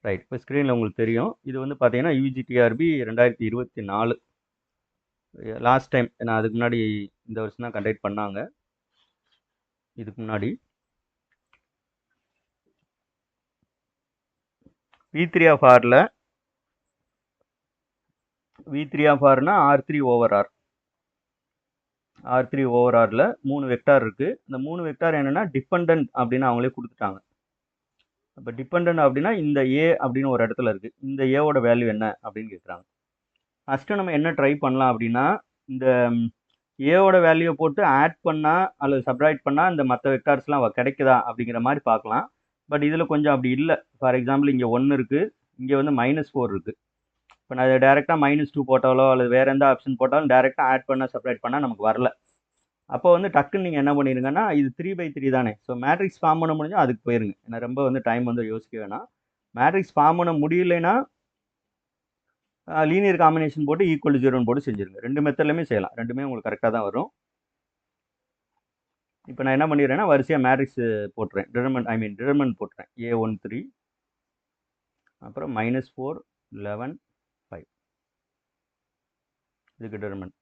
Right. இப்போ ஸ்க்ரீனில் உங்களுக்கு தெரியும். இது வந்து பார்த்தீங்கன்னா யூஜிடிஆர்பி 2024 லாஸ்ட் டைம். ஏன்னா அதுக்கு முன்னாடி இந்த வருஷம் தான் கண்டக்ட் பண்ணாங்க. இதுக்கு முன்னாடி V3 ஆஃப் ஆரில் V3 ஆஃப் ஆர்னா R3 over R. R3 over ஆரில் 3 வெக்டார் இருக்குது. இந்த 3 வெக்டார் என்னென்னா டிபெண்ட் அப்படின்னு அவங்களே கொடுத்துட்டாங்க. இப்போ டிபெண்ட் அப்படின்னா இந்த ஏ அப்படின்னு ஒரு இடத்துல இருக்குது. இந்த ஏவோட வேல்யூ என்ன அப்படின்னு கேட்குறாங்க. ஃபஸ்ட்டு நம்ம என்ன ட்ரை பண்ணலாம் அப்படின்னா, இந்த ஏவோட வேல்யூவை போட்டு ஆட் பண்ணால் அல்லது சப்ராக்ட் பண்ணால் இந்த மற்ற வெக்டார்ஸ்லாம் கிடைக்குதா அப்படிங்கிற மாதிரி பார்க்கலாம். பட் இதில் கொஞ்சம் அப்படி இல்லை. ஃபார் எக்ஸாம்பிள் இங்கே 1 இருக்குது, இங்கே வந்து -4 இருக்குது. இப்போ நான் இதை டேரெக்டாக -2 போட்டாலோ அல்லது வேறு எந்த ஆப்ஷன் போட்டாலும் டேரெக்டாக ஆட் பண்ண சப்ராக்ட் பண்ணால் நமக்கு வரல. அப்போ வந்து டக்குன்னு நீங்கள் என்ன பண்ணிடுங்கன்னா, இது 3/3 தானே, ஸோ மேட்ரிக்ஸ் ஃபார்ம் பண்ண முடிஞ்சால் அதுக்கு போயிருங்க. ஏன்னா ரொம்ப வந்து டைம் வந்து யோசிக்க வேணாம். மேட்ரிக்ஸ் ஃபார்ம் பண்ண முடியலைன்னா லீனியர் காம்பினேஷன் போட்டு ஈக்குவல் டு 0 போட்டு செஞ்சுருங்க. 2 மெத்தட்லையுமே செய்யலாம். ரெண்டுமே உங்களுக்கு கரெக்டாக தான் வரும். இப்போ நான் என்ன பண்ணிடுறேன்னா வரிசையாக மேட்ரிக்ஸ் போட்டுறேன். டிடர்மெண்ட் போட்டுறேன். A13 அப்புறம் -4 11 5 இதுக்கு டிடர்மெண்ட்.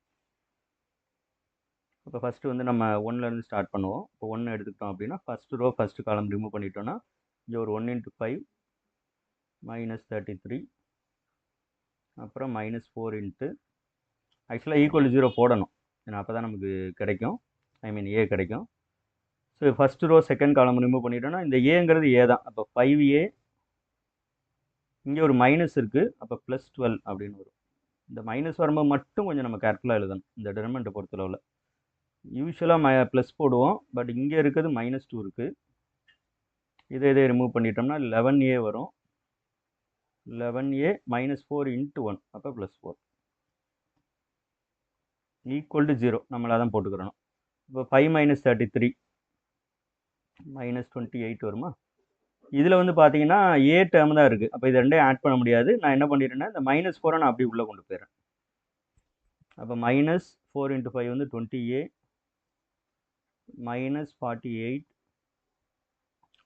இப்போ ஃபஸ்ட்டு வந்து நம்ம 1லேருந்து ஸ்டார்ட் பண்ணுவோம். இப்போ 1 எடுத்துக்கிட்டோம் அப்படின்னா first row first column remove பண்ணிட்டோன்னா இங்கே ஒரு 1 × 5 -33 அப்புறம் -4 × ஆக்சுவலாக ஈக்குவல் டு 0 போடணும். ஏன்னா அப்போ தான் நமக்கு கிடைக்கும், ஏ கிடைக்கும். So first row second column remove பண்ணிட்டோன்னா இந்த ஏங்கிறது ஏ தான். அப்போ 5A, இங்கே ஒரு மைனஸ் இருக்குது, அப்போ +12 அப்படின்னு வரும். இந்த மைனஸ் வரும்போது மட்டும் கொஞ்சம் நம்ம கேர்ஃபுல்லாக எழுதணும் இந்த டிடர்மெண்ட்டை பொறுத்தளவில். யூஸ்வலாக ப்ளஸ் போடுவோம், பட் இங்கே இருக்கிறது -2 இருக்குது. இதை ரிமூவ் பண்ணிட்டோம்னா 11A வரும். 11A -4 × 1 அப்போ +4 ஈக்குவல் டு 0 நம்மளாக தான் போட்டுக்கிறணும். இப்போ 5 - 33 -28 வருமா? இதில் வந்து பார்த்தீங்கன்னா ஏ டேர்ம் தான் இருக்குது. அப்போ இது ரெண்டையும் ஆட் பண்ண முடியாது. நான் என்ன பண்ணிடுறேன்னா இந்த -4 நான் அப்படியே உள்ளே கொண்டு போயிடுறேன். அப்போ -4 × 5 வந்து 20A -48.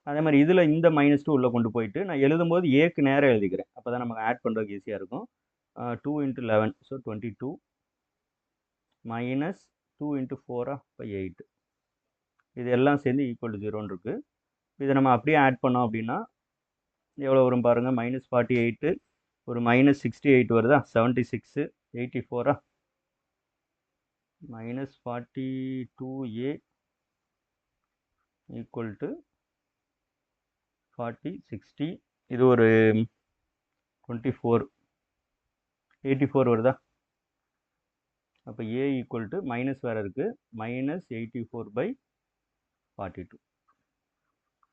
அதே மாதிரி இதில் இந்த -2 உள்ளே கொண்டு போயிட்டு நான் எழுதும்போது ஏக்கு நேராக எழுதிக்கிறேன். அப்போ தான் நமக்கு ஆட் பண்ணுறதுக்கு ஈஸியாக இருக்கும். 2 × 11 ஸோ 22 -2 × 4 அப்போ 8. இது எல்லாம் சேர்ந்து ஈக்குவல் டு 0 இருக்குது. இதை நம்ம அப்படியே ஆட் பண்ணோம் அப்படின்னா எவ்வளோ வரும் பாருங்கள். -48 ஒரு -68 வருதா, 76 84 -42A ஈக்குவல் டு 40 60 இது ஒரு 24 84 வருதா. அப்போ ஏ ஈக்குவல் டு மைனஸ் வேறு இருக்குது, -84/42.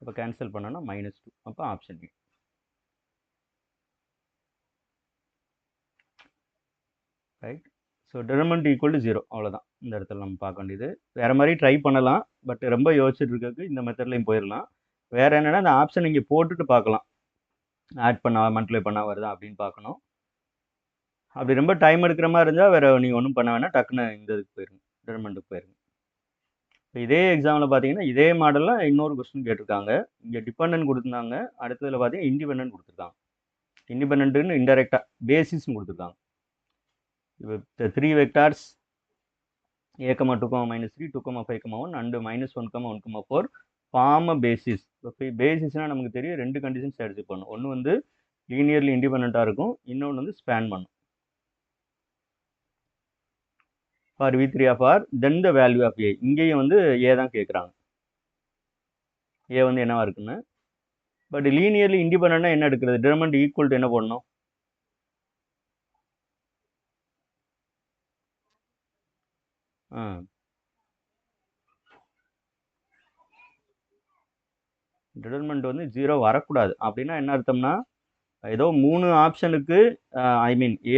அப்போ கேன்சல் பண்ணோன்னா -2. அப்போ option A. Right. So determinant equal to 0 அவ்வளோதான் இந்த இடத்துல நம்ம பார்க்க வேண்டியது. வேறு மாதிரி ட்ரை பண்ணலாம், பட் ரொம்ப யோசிச்சுட்டு இருக்கிறதுக்கு இந்த மெத்தட்லையும் போயிடலாம். வேறு என்னென்னா இந்த ஆப்ஷன் இங்கே போட்டுட்டு பார்க்கலாம், ஆட் பண்ணா மல்டிப்ளை பண்ணா வருதா அப்படின்னு பார்க்கணும். அப்படி ரொம்ப டைம் எடுக்கிற மாதிரி இருந்தால் வேறு நீங்கள் ஒன்றும் பண்ண வேணாம், டக்குன்னு இந்த இதுக்கு போயிருங்க, டிடர்மெண்ட்டுக்கு போயிருங்க. இப்போ இதே எக்ஸாமில் பார்த்தீங்கன்னா இதே மாடலில் இன்னொரு கொஸ்டின் கேட்டிருக்காங்க. இங்கே டிபெண்டன்ட் கொடுத்துருந்தாங்க, அடுத்ததில் பார்த்தீங்கன்னா இண்டிபெண்டன்ட் கொடுத்துருக்காங்க. இண்டிபெண்டன்ட்டுன்னு இன்டெரக்டாக பேசிஸ்ன்னு கொடுத்துருக்காங்க. இப்போ 3 vectors A, 2, -3, 2, 5, 1 and -1, 1, 4 form a basis. இப்போ பேசிஸ்னால் நமக்கு தெரியும் 2 கண்டிஷன் சாட்டிஸ்ஃபை பண்ணும். ஒன்று வந்து லீனியர்லி இண்டிபெண்ட்டாக இருக்கும், இன்னொன்று வந்து ஸ்பேன் பண்ணும். For V3 of R then the value of A. இங்கேயும் வந்து ஏ தான் கேட்குறாங்க, ஏ வந்து என்னவா இருக்குன்னு. பட் லீனியர்லி இண்டிபெண்ட்டாக என்ன எடுக்கிறது, டிடர்மெண்ட் ஈக்குவல் டு என்ன போடணும், டிடர்மெண்ட் வந்து 0 வரக்கூடாது. அப்படின்னா என்ன அர்த்தம்னா, ஏதோ 3 ஆப்ஷனுக்கு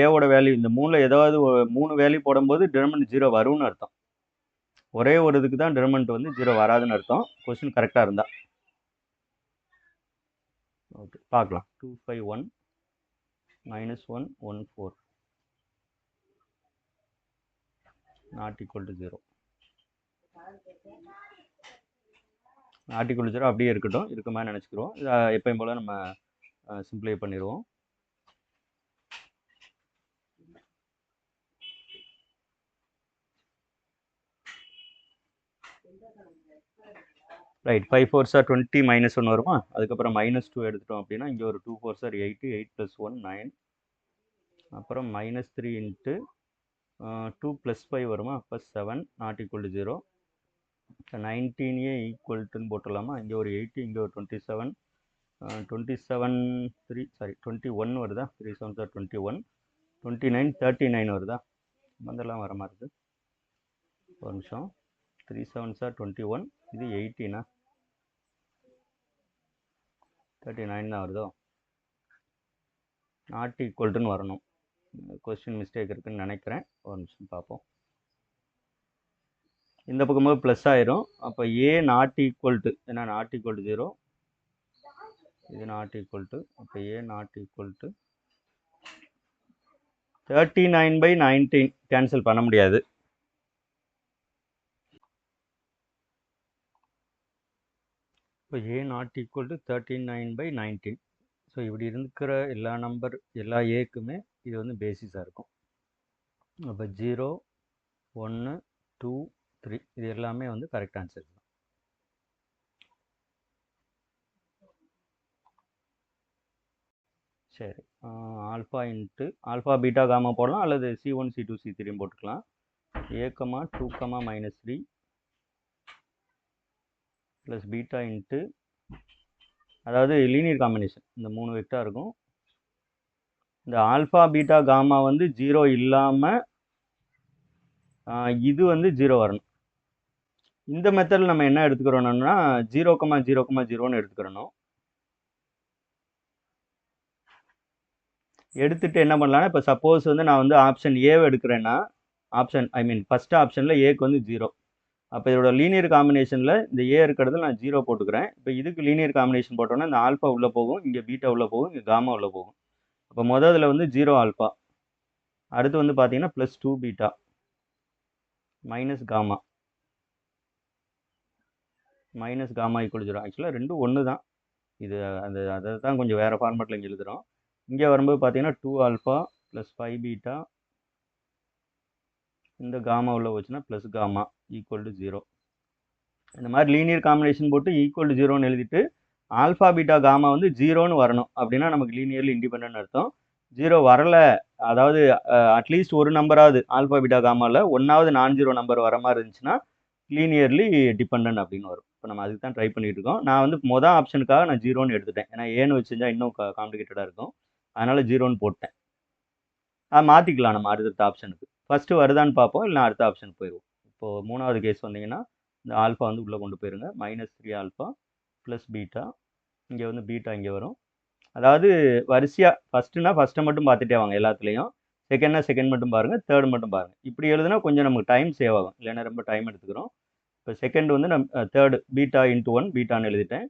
ஏவோட வேல்யூ இந்த 3ல் ஏதாவது 3 வேல்யூ போடும்போது டிடர்மெண்ட் 0 வரும்னு அர்த்தம். ஒரே ஒரு இதுக்கு தான் டிடர்மெண்ட் வந்து 0 வராதுன்னு அர்த்தம், கொஸ்டின் கரெக்டாக இருந்தால். ஓகே பார்க்கலாம். 251 -1 14 not equal to 0. Not equal to 0 அப்படியே இருக்கட்டும், இருக்க மாதிரி நினச்சிக்கிறோம். எப்பயும் போல் நம்ம சிம்பிளை பண்ணிடுவோம். ரைட், 5 4s are 20 -1 வருமா? அதுக்கப்புறம் -2 எடுத்துட்டோம் அப்படின்னா இங்கே ஒரு 2 4s are 8, 8 + 1 9, அப்புறம் -3 இன்ட்டு 2 + 5 வருமா? +7 ≠ 0. 19 ஈக்குவல்ட்டுன்னு போட்டுடலாமா? இங்கே ஒரு 8, இங்கே ஒரு 27, 21 வருதா? 3 7s are 21, 29 39 வருதா? வந்தெல்லாம் வர மாதிரி இருக்குது. ஒரு நிமிஷம். 3 7s are 21, இது 18 39 தான் வருதோ? ≠ வரணும். கொஸ்டின் மிஸ்டேக் இருக்குன்னு நினைக்கிறேன். ஒரு நிமிஷம் பார்ப்போம். இந்த பக்கமாக ப்ளஸ் ஆயிரும். அப்போ A ≠ ஏன்னா ≠ 0, இது ≠ அப்போ A ≠ 39/19 கேன்சல் பண்ண முடியாது. இப்போ A ≠ 39/19. ஸோ இப்படி இருக்கிற எல்லா நம்பர் எல்லா ஏக்குமே இது வந்து பேசிஸாக இருக்கும். அப்போ 0 1 2 3 இது எல்லாமே வந்து கரெக்ட் ஆன்சர் தான். சரி, alpha into alpha beta gamma போடலாம், அல்லது C1 C2 C3 போட்டுக்கலாம். A, 2, -3 ப்ளஸ் பீட்டா இன்ட்டு, அதாவது லீனியர் காம்பினேஷன், இந்த 3 வெக்டார் இருக்கும். இந்த ஆல்ஃபா பீட்டா காமா வந்து 0 இல்லாமல் இது வந்து 0 வரணும். இந்த மெத்தடில் நம்ம என்ன எடுத்துக்கிறோம்னா 0, 0, 0ன்னு எடுத்துக்கிறணும். எடுத்துட்டு என்ன பண்ணலாம்னா, இப்போ சப்போஸ் வந்து நான் வந்து ஆப்ஷன் ஏவை எடுக்கிறேன்னா, ஃபஸ்ட் ஆப்ஷனில் ஏக்கு வந்து 0. அப்போ இதோட லீனியர் காம்பினேஷனில் இந்த ஏ இருக்கிறதுல நான் 0 போட்டுக்கிறேன். இப்போ இதுக்கு லீனியர் காம்பினேஷன் போட்டோன்னா இந்த ஆல்ஃபா உள்ளே போகும், இங்கே பீட்டா உள்ளே போகும், இங்கே காமா உள்ளே போகும். அப்போ முதல்ல வந்து 0 ஆல்ஃபா, அடுத்து வந்து பார்த்தீங்கன்னா +2 பீட்டா மைனஸ் காமா = 0. ஆக்சுவலாக ரெண்டும் ஒன்று தான். இது அதை தான் கொஞ்சம் வேறு ஃபார்மேட்டில் இங்கே எழுதுகிறோம். இங்கே வரும்போது பார்த்தீங்கன்னா 2 ஆல்ஃபா + 5 பீட்டா, இந்த காமா உள்ள போச்சுன்னா ப்ளஸ் காமா = 0. இந்த மாதிரி லீனியர் காம்பினேஷன் போட்டு =0ன்னு எழுதிட்டு ஆல்ஃபா பீட்டா காமா வந்து 0ன்னு வரணும். அப்படின்னா நமக்கு லீனியர்லி இண்டிபெண்டன்ட் அர்த்தம். 0 வரல, அதாவது அட்லீஸ்ட் ஒரு நம்பராவது ஆல்ஃபா பீட்டா காமாவில் ஒன்றாவது நான் 0 நம்பர் வர மாதிரி இருந்துச்சுன்னா லீனியர்லி டிபெண்டன்ட் அப்படின்னு வரும். இப்போ நம்ம அதுக்கு தான் ட்ரை பண்ணிட்டு இருக்கோம். நான் வந்து மொதல் ஆப்ஷனுக்காக நான் 0ன்னு எடுத்துட்டேன். ஏன்னா ஏன்னு வச்சுருந்தா இன்னும் காம்ப்ளிகேட்டடாக இருக்கும். அதனால் 0ன்னு போட்டேன். மாற்றிக்கலாம் நம்ம அடுத்த ஆப்ஷனுக்கு. ஃபஸ்ட்டு வருதான்னு பார்ப்போம், இல்லை அடுத்த ஆப்ஷனுக்கு போயிடுவோம். இப்போது 3வது கேஸ் வந்தீங்கன்னா இந்த ஆல்ஃபா வந்து உள்ளே கொண்டு போயிருங்க. -3 ஆல்ஃபா ப்ளஸ் பீட்டா, இங்கே வந்து பீட்டா இங்கே வரும். அதாவது வரிசையாக ஃபஸ்ட்டை மட்டும் பார்த்துட்டே வாங்க எல்லாத்துலேயும். செகண்ட் மட்டும் பாருங்கள், தேர்ட் மட்டும் பாருங்கள். இப்படி எழுதுனா கொஞ்சம் நமக்கு டைம் சேவ் ஆகும், இல்லைன்னா ரொம்ப டைம் எடுத்துக்கிறோம். இப்போ செகண்ட் வந்து நம்ம தேர்டு பீட்டா × 1 பீட்டான்னு எழுதிட்டேன்.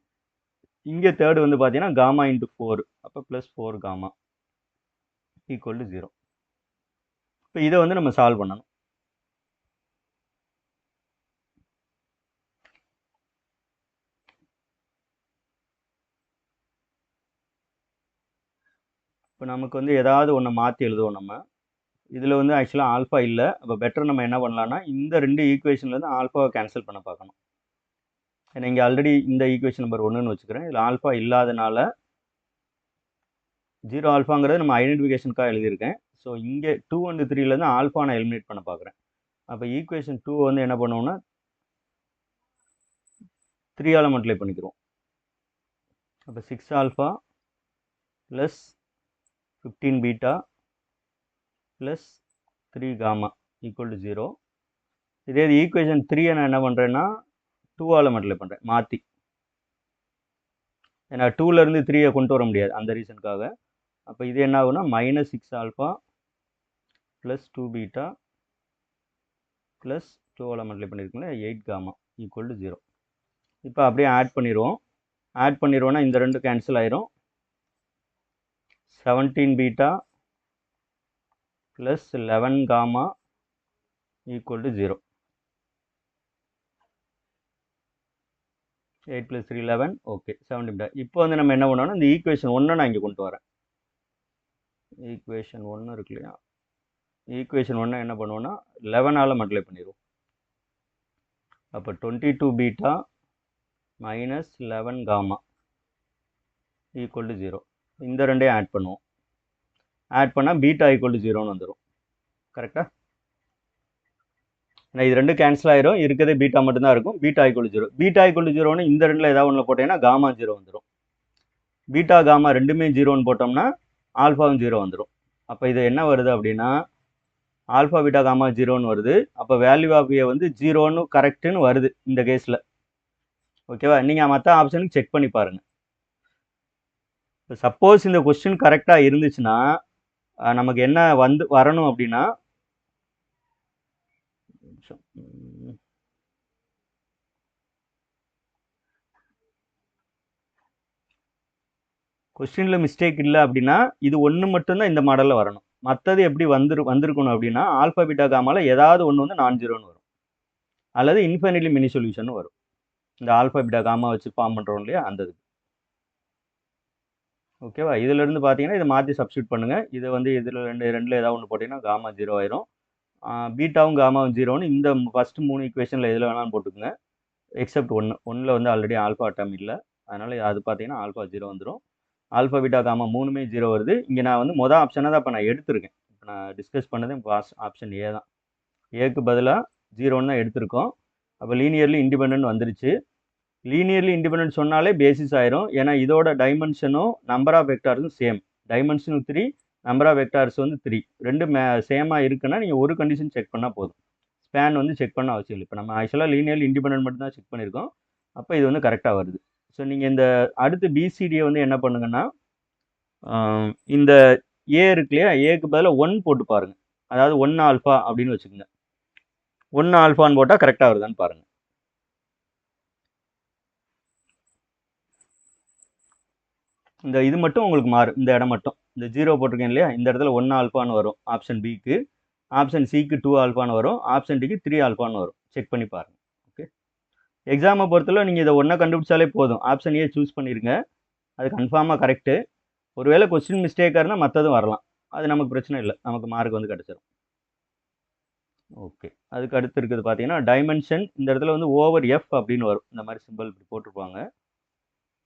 இங்கே தேர்டு வந்து பார்த்தீங்கன்னா காமா × 4, அப்போ +4 காமா = 0. இப்போ இதை வந்து நம்ம சால்வ் பண்ணணும். இப்போ நமக்கு வந்து ஏதாவது ஒன்று மாற்றி எழுதுவோம் நம்ம. இதில் வந்து ஆக்சுவலாக ஆல்ஃபா இல்லை. அப்போ பெட்டர் நம்ம என்ன பண்ணலான்னா இந்த 2 ஈக்குவேஷன்லேருந்து ஆல்ஃபாவை கேன்சல் பண்ண பார்க்கணும். ஏன்னா இங்கே ஆல்ரெடி இந்த ஈக்குவேஷன் நம்பர் 1ன்னு வச்சுக்கிறேன். இதில் ஆல்ஃபா இல்லாதனால 0 ஆல்ஃபாங்கிறது நம்ம ஐடென்டிஃபிகேஷனுக்காக எழுதியிருக்கேன். ஸோ இங்கே 2 and 3லேருந்து ஆல்ஃபா நான் எலிமினேட் பண்ண பார்க்குறேன். அப்போ ஈக்குவேஷன் 2 வந்து என்ன பண்ணுவோம்னா 3ஆல் மல்டிப்ளை பண்ணிக்கிறோம். அப்போ 6 alpha plus 15 beta plus 3 gamma = 0. இதே ஈக்குவேஷன் 3 நான் என்ன பண்ணுறேன்னா 2ஆல் மல்டிப்ளை பண்ணுறேன் மாற்றி. ஏன்னா 2லேருந்து 3யை கொண்டு வர முடியாது, அந்த ரீசனுக்காக. அப்போ இது என்ன ஆகுனா -6 ஆல்ஃபா ப்ளஸ் 2 பீட்டா ப்ளஸ் 2ஆல் மல்டிப்ளை பண்ணியிருக்கோம்ல 8 காமா = 0. இப்போ அப்படியே ஆட் பண்ணிடுவோம்னா இந்த 2 கேன்சல் ஆயிரும். 17 beta plus 11 gamma = 0. 8 + 3 11. Okay 17 beta. இப்போ வந்து நம்ம என்ன பண்ணோம்னா இந்த ஈக்குவேஷன் 1 நான் இங்கே கொண்டு வரேன். ஈக்குவேஷன் 1 இருக்கு இல்லையா, ஈக்குவேஷன் 1 என்ன பண்ணுவோம்னா 11ஆல் மல்டிப்ளை பண்ணிடுவோம். அப்போ 22 beta minus 11 gamma equal to 0. இந்த ரெண்டையும் ஆட் பண்ணுவோம். ஆட் பண்ணால் பீட்டா ஈக்குவல் டு 0ன்னு வந்துடும். கரெக்டாக? ஏன்னா இது ரெண்டும் கேன்சல் ஆயிரும், இருக்கிறதே பீட்டா மட்டும்தான் இருக்கும். Beta equal to 0. Beta equal to 0ன்னு இந்த ரெண்டில் ஏதாவது ஒன்றில் போட்டீங்கன்னா காமா 0 வந்துடும். பீட்டா காமா ரெண்டுமே 0ன்னு போட்டோம்னா ஆல்ஃபாவும் 0 வந்துடும். அப்போ இது என்ன வருது அப்படின்னா ஆல்ஃபா பீட்டா காமா 0ன்னு வருது. அப்போ வேல்யூ ஆஃப் ஏ வந்து 0ன்னு கரெக்டுன்னு வருது இந்த கேஸில். ஓகேவா? நீங்கள் மற்ற ஆப்ஷனுக்கு செக் பண்ணி பாருங்கள். சப்போஸ் இந்த கொஸ்டின் கரெக்டாக இருந்துச்சுன்னா நமக்கு என்ன வரணும் அப்படின்னா கொஸ்டினில் மிஸ்டேக் இல்லை அப்படின்னா இது ஒன்று மட்டும்தான் இந்த மாடலில் வரணும். மற்றது எப்படி வந்திருக்கணும் அப்படின்னா ஆல்ஃபா பீட்டா காமாவில் ஏதாவது ஒன்று வந்து நான் ஜீரோன்னு வரும், அல்லது இன்ஃபைனிட்லி மினி சொல்யூஷன் வரும். இந்த ஆல்ஃபா பீட்டா காமா வச்சு ஃபார்ம் பண்ணுறோம் இல்லையா அந்த இது. ஓகேவா? இதிலிருந்து பார்த்தீங்கன்னா இதை மாற்றி சப்ஸ்டியூட் பண்ணுங்கள். இதை வந்து இதில் ரெண்டில் ஏதாவது ஒன்று போட்டிங்கன்னா காமா 0 ஆயிரும். பீட்டாவும் காமாவும் 0ன்னு இந்த ஃபஸ்ட்டு 3 ஈக்குவேஷனில் எதில் வேணாலும் போட்டுக்குங்க, எக்ஸப்ட் 1 வந்து ஆல்ரெடி ஆல்ஃபா டேர்ம் இல்லை, அதனால் அது பார்த்தீங்கன்னா ஆல்ஃபா 0 வந்துடும். ஆல்ஃபா பீட்டா காமா 3மே 0 வருது. இங்கே நான் வந்து மொதல் ஆப்ஷனை தான் இப்போ நான் எடுத்திருக்கேன். இப்போ நான் டிஸ்கஸ் பண்ணது ஆப்ஷன் ஏ தான். ஏக்கு பதிலாக 0ன்னு தான் எடுத்திருக்கோம். அப்போ லீனியர்லி இண்டிபெண்ட் வந்துருச்சு. லீனியர்லி இண்டிபெண்ட் சொன்னாலே பேசிஸ் ஆயிரும், ஏன்னா இதோட டைமென்ஷனும் நம்பர் ஆஃப் வெக்டார்ஸும் சேம். டைமென்ஷனும் 3, நம்பர் ஆஃப் வெக்டார்ஸ் வந்து 3, ரெண்டும் சேமாக இருக்குன்னா நீங்கள் ஒரு கண்டிஷன் செக் பண்ணால் போதும். ஸ்பேன் வந்து செக் பண்ண அவசியம் இல்லை. இப்போ நம்ம ஆக்சுவலாக லீனியர்லி இண்டிபெண்ட் மட்டும் தான் செக் பண்ணியிருக்கோம். அப்போ இது வந்து கரெக்டாக வருது. ஸோ நீங்கள் இந்த அடுத்து பிசிடியை வந்து என்ன பண்ணுங்கன்னா இந்த ஏ இருக்கு இல்லையா, ஏக்கு பதிலாக 1 போட்டு பாருங்கள். அதாவது 1 ஆல்ஃபா அப்படின்னு வச்சுக்கோங்க. 1 ஆல்ஃபான்னு போட்டால் கரெக்டாக வருதான்னு பாருங்கள். இந்த இது மட்டும் உங்களுக்கு மாறும், இந்த இடம் மட்டும். இந்த 0 போட்டிருக்கேன் இல்லையா, இந்த இடத்துல 1 ஆல்ஃபான்னு வரும் ஆப்ஷன் பிக்கு, ஆப்ஷன் சிக்கு 2 ஆல்ஃபான்னு வரும், ஆப்ஷன் டிக்கு 3 ஆல்ஃபான்னு வரும். செக் பண்ணி பாருங்கள். ஓகே, எக்ஸாமை பொறுத்தவரை நீங்கள் இதை ஒன்றா கண்டுபிடிச்சாலே போதும். ஆப்ஷன் ஏ சூஸ் பண்ணிடுங்க, அது கன்ஃபார்மாக கரெக்டு. ஒருவேளை கொஸ்டின் மிஸ்டேக்காக இருந்தால் மற்றதும் வரலாம், அது நமக்கு பிரச்சனை இல்லை, நமக்கு மார்க் வந்து கிடச்சிடும். ஓகே, அதுக்கு அடுத்து இருக்குது பார்த்தீங்கன்னா டைமென்ஷன். இந்த இடத்துல வந்து ஓவர் எஃப் அப்படின்னு வரும், இந்த மாதிரி சிம்பிள் இப்படி போட்டிருப்பாங்க.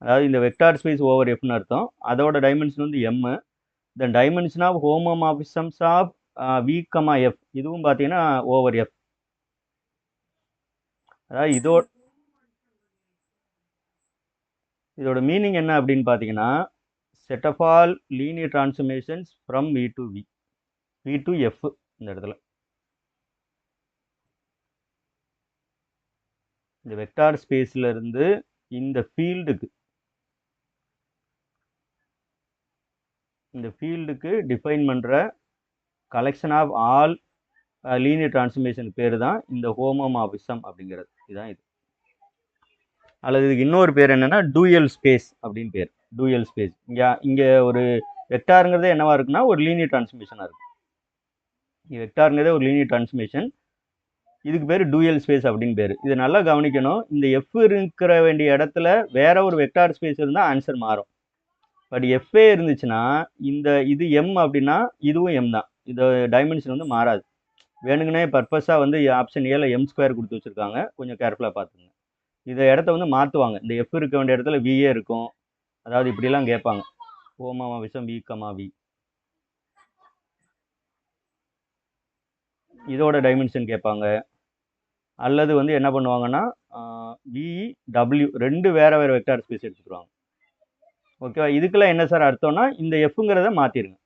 அதாவது இந்த வெக்டார் ஸ்பேஸ் ஓவர் எஃப்னு அர்த்தம். அதோட டைமென்ஷன் வந்து M. Then dimension of homomorphisms of V comma F, இதுவும் பார்த்தீங்கன்னா ஓவர் எஃப். அதாவது இதோட மீனிங் என்ன அப்படின்னு பார்த்தீங்கன்னா set of all linear transformations from V to V, V to F. இந்த இடத்துல இந்த வெக்டார் ஸ்பேஸில் இருந்து இந்த ஃபீல்டுக்கு டிஃபைன் பண்ணுற collection of all linear transformation பேர் தான் இந்த ஹோமோமார்பிசம் அப்படிங்கிறது. இதுதான் இது. அல்லது இதுக்கு இன்னொரு பேர் என்னென்னா டூயல் ஸ்பேஸ் அப்படின்னு பேர். டூயல் ஸ்பேஸ் இங்கே ஒரு வெக்டாருங்கிறதே என்னவா இருக்குன்னா ஒரு லீனியர் டிரான்ஸ்ஃபர்மேஷனாக இருக்கும். இங்கே வெக்டாருங்கிறதே ஒரு லீனியர் டிரான்ஸ்ஃபர்மேஷன், இதுக்கு பேர் டூயல் ஸ்பேஸ் அப்படின்னு பேர். இதை நல்லா கவனிக்கணும். இந்த எஃப் இருக்கிற வேண்டிய இடத்துல வேற ஒரு வெக்டார் ஸ்பேஸ் இருந்தால் ஆன்சர் மாறும். பட் எஃப்ஏ இருந்துச்சுன்னா இது எம் அப்படின்னா இதுவும் எம் தான், இது டைமென்ஷன் வந்து மாறாது. வேணுங்கன்னே பர்பஸாக வந்து ஆப்ஷன் ஏல m² கொடுத்து வச்சுருக்காங்க, கொஞ்சம் கேர்ஃபுல்லாக பார்த்துங்க. இதை இடத்த வந்து மாற்றுவாங்க. இந்த எஃப் இருக்க வேண்டிய இடத்துல விஏ இருக்கும், அதாவது இப்படிலாம் கேட்பாங்க, ஹோமோமார்பிசம் வி கமா வி, இதோட டைமென்ஷன் கேட்பாங்க. அல்லது வந்து என்ன பண்ணுவாங்கன்னா வி டபிள்யூ, ரெண்டு வேறு வேறு வெக்டார் ஸ்பேஸ் எடுத்துக்குவாங்க. ஓகேவா? இதுக்கெல்லாம் என்ன சார் அர்த்தம்னா இந்த எஃப்ங்கிறத மாற்றிடுங்க,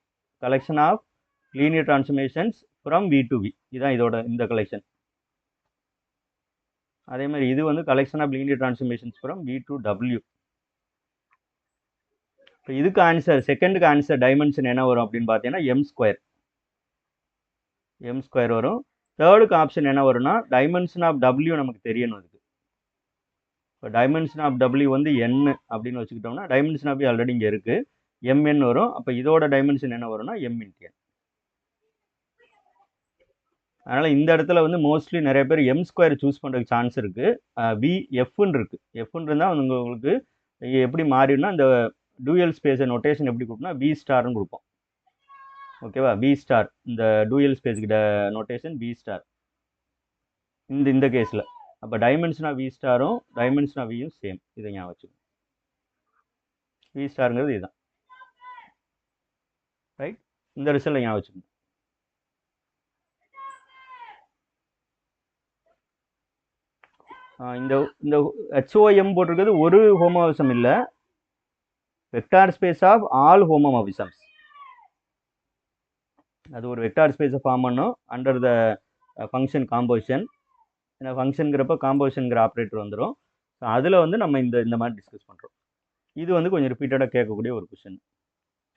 collection of linear transformations from V to V, இதுதான் இதோட இந்த கலெக்ஷன். அதே மாதிரி இது வந்து collection of linear transformations from V to W. இப்போ இதுக்கு ஆன்சர், செகண்டுக்கு ஆன்சர் டைமென்ஷன் என்ன வரும் அப்படின்னு பார்த்தீங்கன்னா m² வரும். தேர்டுக்கு ஆப்ஷன் என்ன வரும்னா டைமென்ஷன் ஆஃப் டபிள்யூ நமக்கு தெரியணும். அதுக்கு இப்போ டைமென்ஷன் ஆஃப் டபிள்யூ வந்து n அப்படின்னு வச்சுக்கிட்டோம்னா டைமென்ஷன் ஆஃப் ஆல்ரெடி இங்கே இருக்குது, mn வரும். அப்போ இதோட டைமென்ஷன் என்ன வரும்னா m × n. அதனால் இந்த இடத்துல வந்து மோஸ்ட்லி நிறைய பேர் எம் ஸ்கொயர் சூஸ் பண்ணுறதுக்கு சான்ஸ் இருக்குது. வி எஃப்னு இருக்குது. எஃப்னு இருந்தால் உங்களுக்கு எப்படி மாறிடும்னா இந்த டூயல் ஸ்பேஸை நோட்டேஷன் எப்படி கொடுப்போம்னா வி ஸ்டார்னு கொடுப்போம். ஓகேவா, வி ஸ்டார் இந்த டூயல் ஸ்பேஸுக்கிட்ட நோட்டேஷன் வி ஸ்டார் இந்த கேஸில். அப்போ டைமென்ஷன் ஆஃப் வி ஸ்டாரும் டைமென்ஷன் ஆஃப் வியும் சேம். இதை ஞாபகம் வச்சுக்கோங்க. வி ஸ்டாருங்கிறது இதுதான். ரைட், இந்த ரிசல்ட்டை ஞாபகம் வச்சுக்கோங்க. இந்த இந்த HOM போட்டிருக்கிறது ஒரு ஹோமோமார்பிசம் இல்லை, வெக்டார் ஸ்பேஸ் ஆஃப் ஆல் ஹோமோமார்பிசம்ஸ். அது ஒரு வெக்டார் ஸ்பேஸை ஃபார்ம் பண்ணும் அண்டர் த ஃபங்க்ஷன் காம்போசிஷன். ஏன்னா ஃபங்க்ஷனுங்கிறப்ப காம்போசிஷனுங்கிற ஆப்ரேட்டர் வந்துடும். ஸோ அதில் வந்து நம்ம இந்த மாதிரி டிஸ்கஸ் பண்ணுறோம். இது வந்து கொஞ்சம் ரிப்பீட்டடாக கேட்கக்கூடிய ஒரு கொஷின்.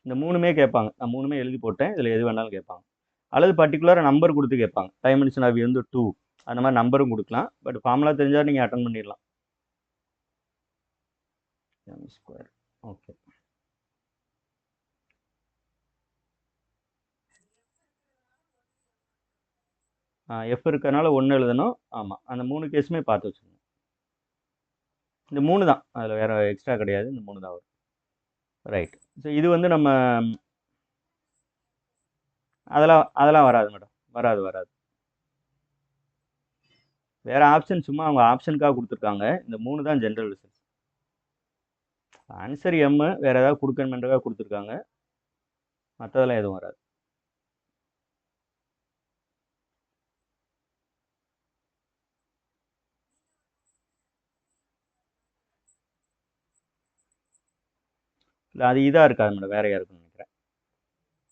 இந்த மூணுமே கேட்பாங்க. நான் மூணுமே எழுதி போட்டேன், இதில் எது வேணாலும் கேட்பாங்க. அல்லது பர்டிகுலராக நம்பர் கொடுத்து கேட்பாங்க. டைமென்ஷன் ஆஃப் வந்து 2 அந்த மாதிரி நம்பரும் கொடுக்கலாம். பட் ஃபார்முலா தெரிஞ்சால் நீங்கள் அட்டன் பண்ணிடலாம். M square. ஓகே, எஃப் இருக்கிறனால 1 எழுதணும். ஆமாம், அந்த 3 கேஸுமே பார்த்து வச்சுக்கோங்க. இந்த 3 தான், அதில் வேறு எக்ஸ்ட்ரா கிடையாது. இந்த 3 தான் வரும். ரைட். ஸோ இது வந்து நம்ம அதெல்லாம் வராது மேடம். வராது. வேறு ஆப்ஷன் சும்மா அவங்க ஆப்ஷனுக்காக கொடுத்துருக்காங்க. இந்த 3 தான் ஜென்ரல் ரிசல்ட். ஆன்சர் எம், வேறு ஏதாவது கொடுக்கணுமென்றதாக கொடுத்துருக்காங்க. மற்றதெல்லாம் எதுவும் வராது. இல்லை, அது இதாக இருக்காது மேடம், வேறையாக இருக்குன்னு நினைக்கிறேன்.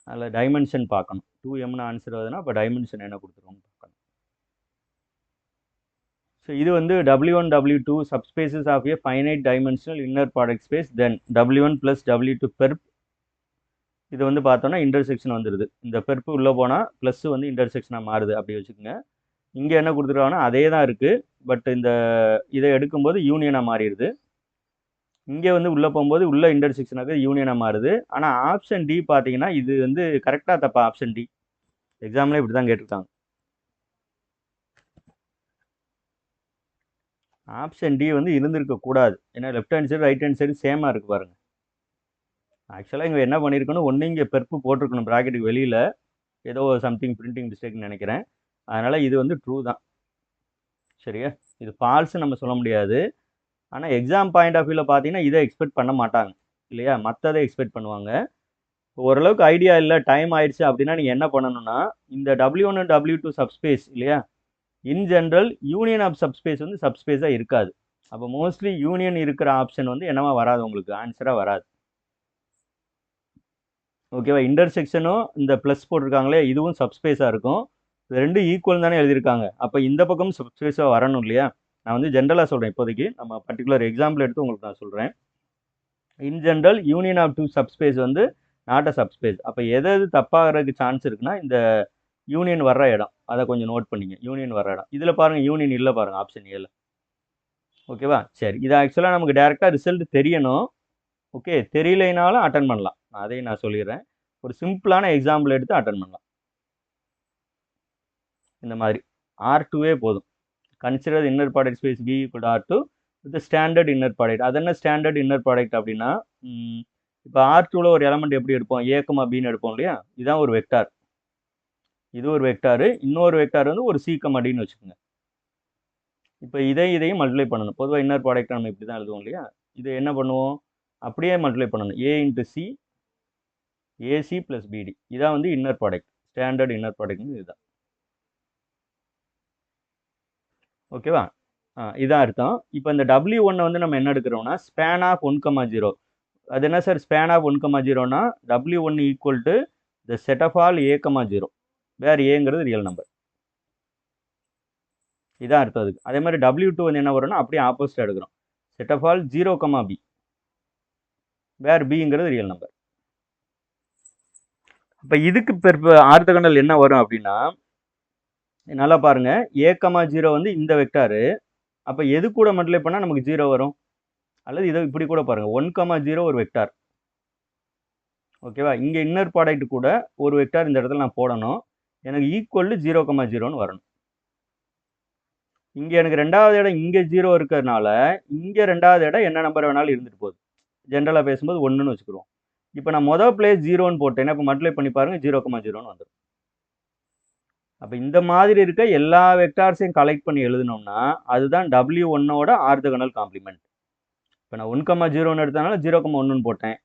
அதில் டைமென்ஷன் பார்க்கணும். 2mனு ஆன்சர் வருதுன்னா அப்போ டைமென்ஷன் என்ன கொடுத்துருவோம்னு பார்க்கணும். ஸோ இது வந்து W1 W2 subspaces of a finite dimensional inner product space, then W1 + W2 perp. இது வந்து பார்த்தோன்னா இன்டர்செக்ஷன் வந்துடுது. இந்த பெர்ப்பு உள்ளே போனால் ப்ளஸ் வந்து இன்டர்செக்ஷனாக மாறுது, அப்படி வச்சுக்கோங்க. இங்கே என்ன கொடுத்துருக்காங்கன்னா அதே தான் இருக்குது, பட் இந்த இதை எடுக்கும்போது யூனியனாக மாறிடுது. இங்கே வந்து உள்ளே போகும்போது உள்ள இன்டர்செக்ஷனாக யூனியனாக மாறுது. ஆனால் ஆப்ஷன் டி பார்த்தீங்கன்னா இது வந்து கரெக்டாக தப்பா? ஆப்ஷன் டி எக்ஸாமில் இப்படி தான் கேட்டிருக்காங்க. ஆப்ஷன் டி வந்து இருந்திருக்கக்கூடாது. ஏன்னா left hand side right hand side சேமாக இருக்குது பாருங்கள். ஆக்சுவலாக இங்கே என்ன பண்ணியிருக்கணும், ஒன்று இங்கே பெர்ப்பு போட்டிருக்கணும் ப்ராக்கெட்டுக்கு வெளியில், ஏதோ சம்திங் பிரிண்டிங் மிஸ்டேக்னு நினைக்கிறேன். அதனால் இது வந்து ட்ரூ தான். சரியா, இது ஃபால்ஸ்ன்னு நம்ம சொல்ல முடியாது. ஆனால் எக்ஸாம் பாயிண்ட் ஆஃப் வியூவில் பார்த்தீங்கன்னா இதை எக்ஸ்பெக்ட் பண்ண மாட்டாங்க இல்லையா, மற்றதை எக்ஸ்பெக்ட் பண்ணுவாங்க. ஓரளவுக்கு ஐடியா இல்லை, டைம் ஆயிடுச்சு அப்படின்னா நீங்கள் என்ன பண்ணணும்னா இந்த W1 and W2 சப்ஸ்பேஸ் இல்லையா, in general union of subspace வந்து சப்ஸ்பேஸாக இருக்காது. அப்போ மோஸ்ட்லி யூனியன் இருக்கிற ஆப்ஷன் வந்து என்னவா வராது, உங்களுக்கு ஆன்சராக வராது. ஓகேவா, இன்டர்செக்ஷனும் இந்த ப்ளஸ் போட்டிருக்காங்களே இதுவும் சப்ஸ்பேஸாக இருக்கும். ரெண்டு ஈக்குவல் தானே எழுதியிருக்காங்க. அப்போ இந்த பக்கம் சப்ஸ்பேஸாக வரணும் இல்லையா. நான் வந்து ஜென்ரலாக சொல்கிறேன், இப்போதைக்கு நம்ம பர்டிகுலர் எக்ஸாம்பிள் எடுத்து உங்களுக்கு நான் சொல்கிறேன். In general union of two subspace வந்து நாட் அ சப்ஸ்பேஸ். அப்போ எது தப்பாகிறதுக்கு சான்ஸ் இருக்குன்னா இந்த யூனியன் வர்ற இடம், அதை கொஞ்சம் நோட் பண்ணிங்க. யூனியன் வர்ற இடம் இதில் பாருங்கள், யூனியன் இல்லை பாருங்கள் ஆப்ஷன் ஏல. ஓகேவா, சரி. இது ஆக்சுவலாக நமக்கு டேரெக்டாக ரிசல்ட் தெரியணும். ஓகே, தெரியலைனாலும் அட்டன் பண்ணலாம். அதையும் நான் சொல்லிடுறேன். ஒரு சிம்பிளான எக்ஸாம்பிள் எடுத்து அட்டன் பண்ணலாம். இந்த மாதிரி R2வே போதும். Consider inner product space V = R2 with standard inner product. அது என்ன ஸ்டாண்டர்ட் இன்னர் ப்ராடக்ட் அப்படின்னா, இப்போ R2வில் ஒரு எலமெண்ட் எப்படி எடுப்போம், A, Bன்னு எடுப்போம் இல்லையா. இதுதான் ஒரு வெக்டார், இது ஒரு வெக்டாரு. இன்னொரு வெக்டார் வந்து ஒரு C, Dன்னு வச்சுக்கோங்க. இப்போ இதையும் மல்டிப்ளை பண்ணணும். பொதுவாக இன்னர் ப்ராடக்ட் நம்ம இப்படி தான் எழுதுவோம் இல்லையா. இது என்ன பண்ணுவோம், அப்படியே மல்டிப்ளை பண்ணணும். A × C AC + BD. இதான் வந்து inner product, standard inner product இதுதான். ஓகேவா, இதான் அர்த்தம். இப்போ இந்த W1 வந்து நம்ம என்ன எடுக்கிறோம்னா ஸ்பேன் ஆஃப் 1, 0. அது என்ன சார் ஸ்பேன் ஆஃப் 1, 0னா W1 equal to the set of all A, 0 where ஏங்கிறது ரியல் நம்பர். இதான் அர்த்தம் அதுக்கு. அதே மாதிரி W2 வந்து என்ன வரும்னா அப்படியே ஆப்போசிட் எடுக்கிறோம். Set of all 0, B where Bங்கிறது ரியல் நம்பர். இப்போ இதுக்கு ஆர்த்தோகனல் என்ன வரும் அப்படின்னா, நல்லா பாருங்க, A, 0 வந்து இந்த வெக்டாரு. அப்போ எது கூட மல்டிப்ளை பண்ணால் நமக்கு 0 வரும், அல்லது இதை இப்படி கூட பாருங்க, 1, 0 ஒரு வெக்டார். ஓகேவா, இங்கே இன்னர் ப்ராடக்ட் கூட ஒரு வெக்டார் இந்த இடத்துல நான் போடணும். எனக்கு ஈக்குவல் டு 0,0ன்னு வரணும். இங்கே எனக்கு ரெண்டாவது இடம் இங்கே 0 இருக்கிறதுனால இங்கே ரெண்டாவது இடம் என்ன நம்பர் வேணாலும் இருந்துட்டு போகுது. ஜென்ரலாக பேசும்போது 1ன்னு வச்சுக்கிறோம். இப்போ நான் மொதல் பிளேஸ் 0ன்னு போட்டேன்னா இப்போ மல்டிப்ளை பண்ணி பாருங்க 0,0ன்னு வந்துடும். அப்போ இந்த மாதிரி இருக்க எல்லா வெக்டார்ஸையும் கலெக்ட் பண்ணி எழுதினோம்னா அதுதான் W1ஓட ஆர்த்தோகனல் காம்ப்ளிமெண்ட். இப்போ நான் 1,0ன்னு எடுத்தனால 0,1ன்னு போட்டேன்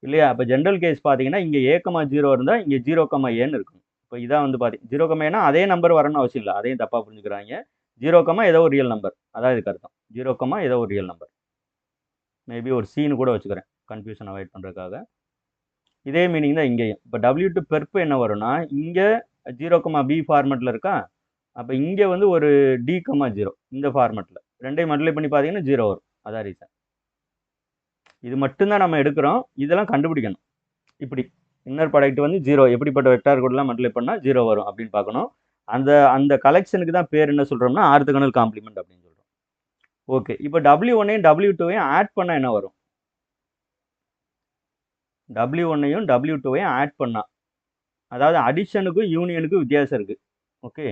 இல்லையா? அப்போ ஜென்ரல் கேஸ் பார்த்தீங்கன்னா இங்கே A,0 இருந்தால் இங்கே 0,Aன்னு இருக்கும். இப்போ இதான் வந்து பார்த்தீங்கன்னா 0,Aனா அதே நம்பர் வரணும்னு அவசியம் இல்லை, அதையும் தப்பாக புரிஞ்சுக்கிறாங்க. 0, ஏதோ ஒரு ரியல் நம்பர், அதான் இதுக்கு அர்த்தம். 0, ஏதோ ஒரு ரியல் நம்பர். மேபி ஒரு சீனு கூட வச்சுக்கிறேன் கன்ஃபியூஷன் அவாய்ட் பண்ணுறதுக்காக. இதே மீனிங் தான் இங்கேயும். இப்போ W2 பெருப்பு என்ன வரும்னா இங்கே 0,B ஃபார்மெட்டில் இருக்கா, அப்போ இங்கே வந்து ஒரு D,0 இந்த ஃபார்மெட்டில் ரெண்டையும் மல்டிப்ளை பண்ணி பார்த்தீங்கன்னா 0 வரும். அதான் ரீசன். இது மட்டும்தான் நம்ம எடுக்கிறோம், இதெல்லாம் கண்டுபிடிக்கணும். இப்படி இன்னர் ப்ராடக்ட் வந்து 0 எப்படிப்பட்ட வெக்டார் கூடலாம் மல்டிப்ளை பண்ணால் 0 வரும் அப்படின்னு பார்க்கணும். அந்த கலெக்ஷனுக்கு தான் பேர் என்ன சொல்கிறோம்னா ஆர்த்தோகனல் காம்ப்ளிமெண்ட் அப்படின்னு சொல்கிறோம். ஓகே, இப்போ W1ஐயும் W2ஐயும் ஆட் பண்ணால் என்ன வரும்? W1ஐயும் W2ஐயும் ஆட் பண்ணால், அதாவது அடிஷனுக்கும் யூனியனுக்கும் வித்தியாசம் இருக்குது. ஓகே,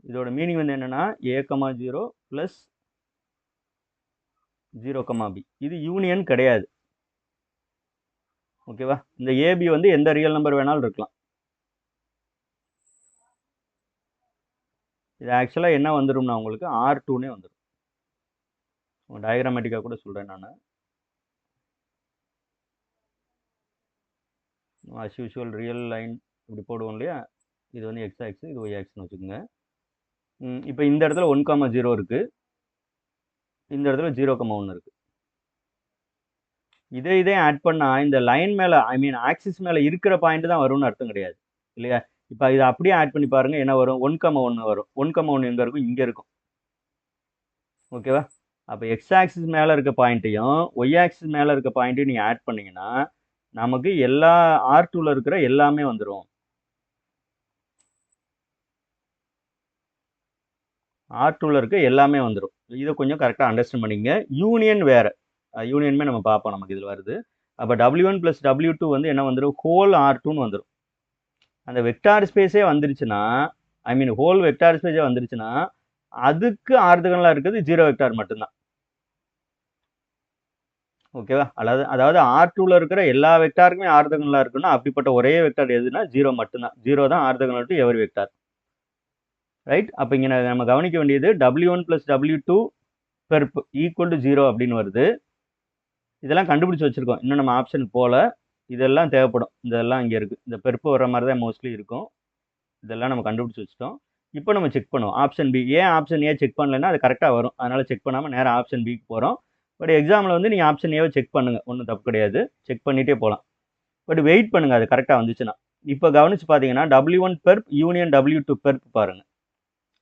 இதோட மீனிங் வந்து என்னென்னா A,0 ப்ளஸ் 0,B இது யூனியன் கிடையாது. ஓகேவா? இந்த ஏபி வந்து எந்த ரியல் நம்பர் வேணாலும் இருக்கலாம். இது ஆக்சுவலாக என்ன வந்துடும்னா உங்களுக்கு R2னே வந்துடும். டயக்ராமேட்டிக்காக கூட சொல்கிறேன் நான். அஸ் யூஷுவல் ரியல் லைன் இப்படி போடுவோம் இல்லையா, இது வந்து எக்ஸ் ஆக்ஸ், இது ஒய் ஆக்ஸ்னு வச்சுக்கோங்க. இப்போ இந்த இடத்துல 1,0 இருக்குது, இந்த இடத்துல 0,1 இருக்குது. இதே ஆட் பண்ணால் இந்த லைன் மேலே ஐ மீன் ஆக்சிஸ் மேலே இருக்கிற பாயிண்ட் தான் வரும்னு அர்த்தம் கிடையாது இல்லையா? இப்போ இதை அப்படியே ஆட் பண்ணி பாருங்கள் என்ன வரும்? 1,1 வரும். 1,1 எங்கே இருக்கும்? இங்கே இருக்கும். ஓகேவா? அப்போ எக்ஸ் ஆக்சிஸ் மேலே இருக்க பாயிண்ட்டையும் ஒய் ஆக்சிஸ் மேலே இருக்க பாயிண்ட்டையும் நீங்கள் ஆட் பண்ணிங்கன்னா நமக்கு எல்லா R2ல இருக்கிற எல்லாமே வந்துடும். R2ல இருக்க எல்லாமே வந்துடும். இதை கொஞ்சம் கரெக்டாக அண்டர்ஸ்டாண்ட் பண்ணிங்க. யூனியன் வேறு, யூனியனுமே நம்ம பார்ப்போம், நமக்கு இதில் வருது. அப்போ W1 + W2 வந்து என்ன வந்துடும்? ஹோல் R2ன்னு வந்துடும். அந்த வெக்டார் ஸ்பேஸே வந்துருச்சுன்னா ஐ மீன் ஹோல் வெக்டார் ஸ்பேஸே வந்துருச்சுன்னா அதுக்கு ஆர்த்தோகனலாக இருக்கிறது 0 வெக்டார் மட்டும்தான். ஓகேவா? அதாவது R2ல இருக்கிற எல்லா வெக்டாருக்குமே ஆர்த்தோகனலாக இருக்குன்னா அப்படிப்பட்ட ஒரே வெக்டார் எதுனா 0 மட்டும்தான். 0 தான் orthogonal to every vector. Right? அப்போ இங்கே நம்ம கவனிக்க வேண்டியது W1 + W2 பெருப்பு ஈக்குவல் டு 0 அப்படின்னு வருது. இதெல்லாம் கண்டுபிடிச்சி வச்சுருக்கோம், இன்னும் நம்ம ஆப்ஷன் போல. இதெல்லாம் தேவைப்படும், இதெல்லாம் இங்கே இருக்குது. இந்த பெருப்பு வர மாதிரி தான் மோஸ்ட்லி இருக்கும். இதெல்லாம் நம்ம கண்டுபிடிச்சி வச்சுட்டோம். இப்போ நம்ம செக் பண்ணுவோம் ஆப்ஷன் பி. ஏன் ஆப்ஷன் ஏ செக் பண்ணலைன்னா அது கரெக்டாக வரும், அதனால் செக் பண்ணாமல் நேராக ஆப்ஷன் பிக்கு போகிறோம். பட் எக்ஸாமில் வந்து நீங்கள் ஆப்ஷன் ஏவை செக் பண்ணுங்கள், ஒன்றும் தப்பு கிடையாது, செக் பண்ணிகிட்டே போகலாம். பட் வெயிட் பண்ணுங்கள், அது கரெக்டாக வந்துச்சுன்னா. இப்போ கவனித்து பார்த்தீங்கன்னா W1 பெர்ப் யூனியன் W2 பெர்ப் பாருங்கள்.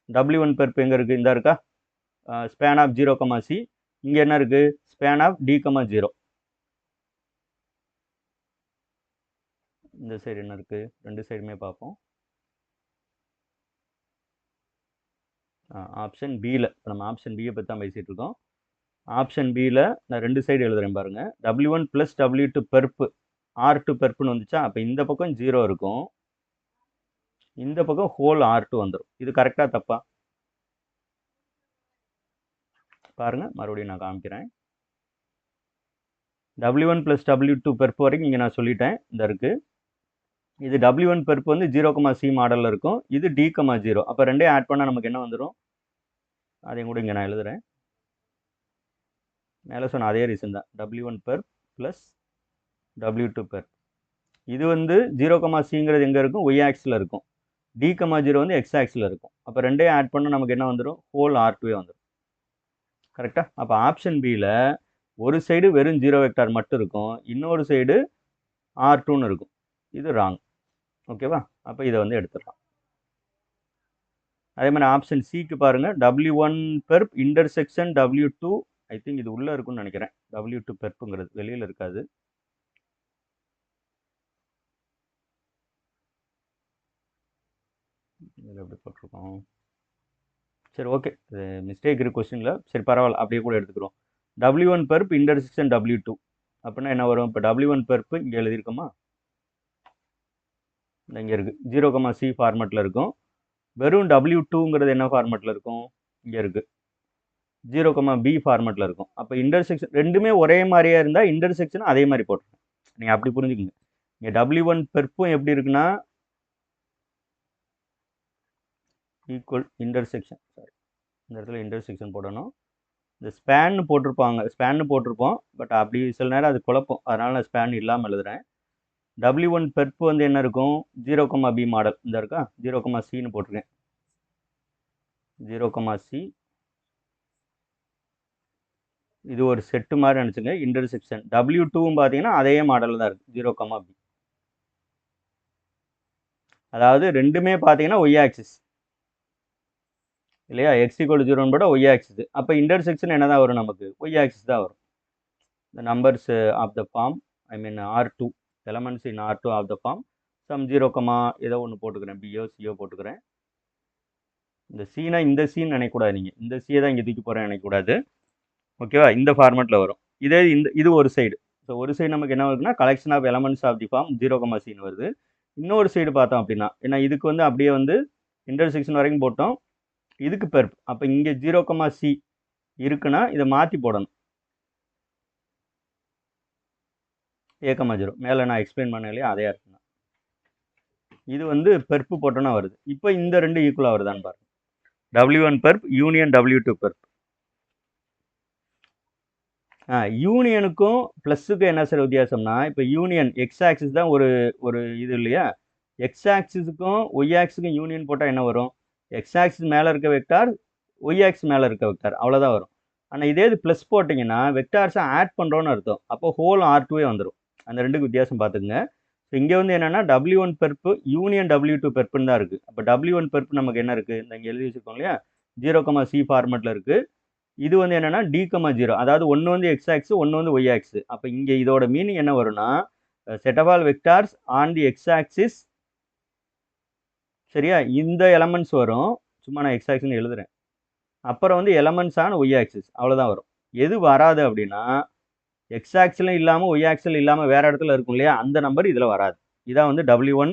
W1 பெர்ப் எங்கே இருக்குது? இந்த இருக்கா, ஸ்பேன் ஆஃப் 0,C. இங்கே என்ன இருக்குது? Span of D,0. இந்த சைடு என்ன இருக்குது? ரெண்டு சைடுமே பார்ப்போம். ஆப்ஷன் பியில், இப்போ நம்ம ஆப்ஷன் பியை பற்றி தான் பேசிகிட்டு இருக்கோம். ஆப்ஷன் பியில் நான் ரெண்டு சைடு எழுதுகிறேன் பாருங்கள். W1 + W2 பெருப்பு R2 பெருப்புன்னு வந்துச்சா, அப்போ இந்த பக்கம் 0 இருக்கும், இந்த பக்கம் ஹோல் R2 வந்துடும். இது கரெக்டாக தப்பா பாருங்கள், மறுபடியும் நான் காமிக்கிறேன். W1 + W2 பெருப்பு வரைக்கும் இங்கே நான் சொல்லிட்டேன், இந்த இருக்குது. இது W1 பெருப்பு வந்து 0,C மாடலில் இருக்கும், இது D,0. அப்போ ரெண்டையும் ஆட் பண்ணால் நமக்கு என்ன வந்துடும்? அதையும் கூட இங்கே நான் எழுதுகிறேன். மேலே சொன்ன அதே ரீசன் தான், W1 பெர்ப் ப்ளஸ் W2 பெர்ப். இது வந்து 0,Cங்கிறது எங்கே இருக்கும்? ஒய் ஆக்ஸில் இருக்கும். D,0 வந்து எக்ஸ் ஆக்ஸில் இருக்கும். அப்போ ரெண்டையும் ஆட் பண்ணால் நமக்கு என்ன வந்துடும்? ஹோல் R2 வந்துடும். கரெக்டாக? அப்போ ஆப்ஷன் பியில் ஒரு சைடு வெறும் 0 வெக்டார் மட்டும் இருக்கும், இன்னொரு சைடு R2ன்னு இருக்கும். இது ராங். ஓகேவா? அப்போ இதை வந்து எடுத்துடலாம். அதே மாதிரி ஆப்ஷன் சிக்கு பாருங்கள். W1 perp intersection W2, I think இது உள்ளே இருக்குன்னு நினைக்கிறேன். W2 பெர்ப்புங்கிறது வெளியில் இருக்காது. இதில் எப்படி போட்டிருக்கோம்? சரி, ஓகே, இது மிஸ்டேக் இருக்குது கொஸ்டினில். சரி, பரவாயில்ல, அப்படியே கூட எடுத்துக்கிறோம். W1 பெர்ப் இன்டர்செக்ஷன் W2 அப்படின்னா என்ன வரும்? இப்போ W1 பெர்ப்பு இங்கே எழுதியிருக்கோமா, இங்கே இருக்குது 0, C ஃபார்மேட்டில் இருக்கும். வெறும் W2ங்கிறது என்ன ஃபார்மேட்டில் இருக்கும்? இங்கே இருக்குது 0, B ஃபார்மேட்டில் இருக்கும். அப்போ இன்டர்செக்ஷன் ரெண்டுமே ஒரே மாதிரியாக இருந்தால் இன்டர்செக்ஷன் அதே மாதிரி போட்டுருங்க. நீங்கள் அப்படி புரிஞ்சுக்கங்க. இங்கே W1 பெர்ப்பும் எப்படி இருக்குன்னா ஈக்குவல் இன்டர்செக்ஷன், சாரி இந்த இடத்துல இன்டர்செக்ஷன் போடணும். இந்த ஸ்பேன்னு போட்டிருப்போம், பட் அப்படி சில நேரம் அது குழப்பம், அதனால் நான் ஸ்பேன் இல்லாமல் எழுதுகிறேன். W1 பெர்ப்பு வந்து என்ன இருக்கும்? 0, B மாடல் இந்த இருக்கா, 0, Cன்னு போட்டிருக்கேன். 0, C இது ஒரு செட்டு மாதிரி நினச்சிங்க. இன்டர்செக்ஷன் W2வும் பார்த்தீங்கன்னா அதே மாடலில் தான் இருக்குது, 0, B. அதாவது ரெண்டுமே பார்த்தீங்கன்னா ஒய் ஆக்சிஸ் இல்லையா, x=0 போட ஒய் ஆக்சிஸ். அப்போ இன்டர்செக்ஷன் என்ன தான் வரும்? நமக்கு ஒய் ஆக்சிஸ் தான் வரும். the numbers of the form, I mean R2 elements in R2 of the form some 0, ஏதோ ஒன்று போட்டுக்கிறேன், பியோ சியோ போட்டுக்கிறேன். இந்த சீனா இந்த சீன் நினைக்கக்கூடாது, நீங்கள் இந்த சியை தான் இங்கே தூக்கி போகிறேன் நினைக்கக்கூடாது, ஓகேவா? இந்த ஃபார்மேட்டில் வரும். இதே இது ஒரு சைடு. ஸோ ஒரு சைடு நமக்கு என்ன வருதுன்னா collection of elements of the form 0, Cன்னு வருது. இன்னொரு சைடு பார்த்தோம் அப்படின்னா, ஏன்னா இதுக்கு வந்து அப்படியே வந்து இன்டர்செக்ஷன் வரைக்கும் போட்டோம், இதுக்கு பெர்ப். அப்போ இங்கே 0, C இருக்குன்னா இதை மாற்றி போடணும், A,0 மேலே நான் எக்ஸ்பிளைன் பண்ண இல்லையா, அதே அர்த்தம் தான். இது வந்து பெர்ப்பு போட்டோன்னா வருது. இப்போ இந்த ரெண்டு ஈக்குவலாக வருதான்னு பாருங்க. W1 பெர்ப் union W2 பெர்ப். யூனியனுக்கும் ப்ளஸ்ஸுக்கும் என்ன சார் வித்தியாசம்னா, இப்போ யூனியன் எக்ஸ் ஆக்சிஸ் தான் ஒரு இது இல்லையா, எக்ஸ் ஆக்சிஸுக்கும் ஒய் ஆக்ஸுக்கும் யூனியன் போட்டால் என்ன வரும்? எக்ஸ் ஆக்சிஸ் மேலே இருக்க வெக்டார் ஒய் ஆக்சிஸ் மேலே இருக்க வெக்டார், அவ்வளோதான் வரும். ஆனால் இதே இது ப்ளஸ் போட்டிங்கன்னா வெக்டார்ஸை ஆட் பண்ணுறோன்னு அர்த்தம். அப்போ ஹோல் R2 வந்துடும். அந்த ரெண்டுக்கு வித்தியாசம் பார்த்துக்குங்க. ஸோ இங்கே வந்து என்னென்னா W1 பெர்ப்பு யூனியன் W2 பெர்ப்புன்னு தான் இருக்குது. அப்போ W1 பெர்ப்பு நமக்கு என்ன இருக்குது? இந்த இங்கே எழுதி வச்சுருக்கோம் இல்லையா, 0, C ஃபார்மேட்டில் இருக்குது. இது வந்து என்னென்னா D,0, அதாவது ஒன்று வந்து எக்ஸ் ஆக்ஸு, ஒன்று வந்து ஒய் ஆக்ஸு. அப்போ இங்கே இதோட மீனிங் என்ன வரும்னா set of all vectors on the X axis, சரியா? இந்த எலமெண்ட்ஸ் வரும், சும்மா நான் எக்ஸ் ஆக்சிஸ்னு எழுதுறேன். அப்புறம் வந்து எலமெண்ட்ஸ் ஆன் ஒய் ஆக்சிஸ், அவ்வளோதான் வரும். எது வராது அப்படின்னா எக்ஸ் ஆக்சிலும் இல்லாமல் ஒய் ஆக்சில் இல்லாமல் வேறு இடத்துல இருக்கும் இல்லையா, அந்த நம்பர் இதில் வராது. இதான் வந்து W1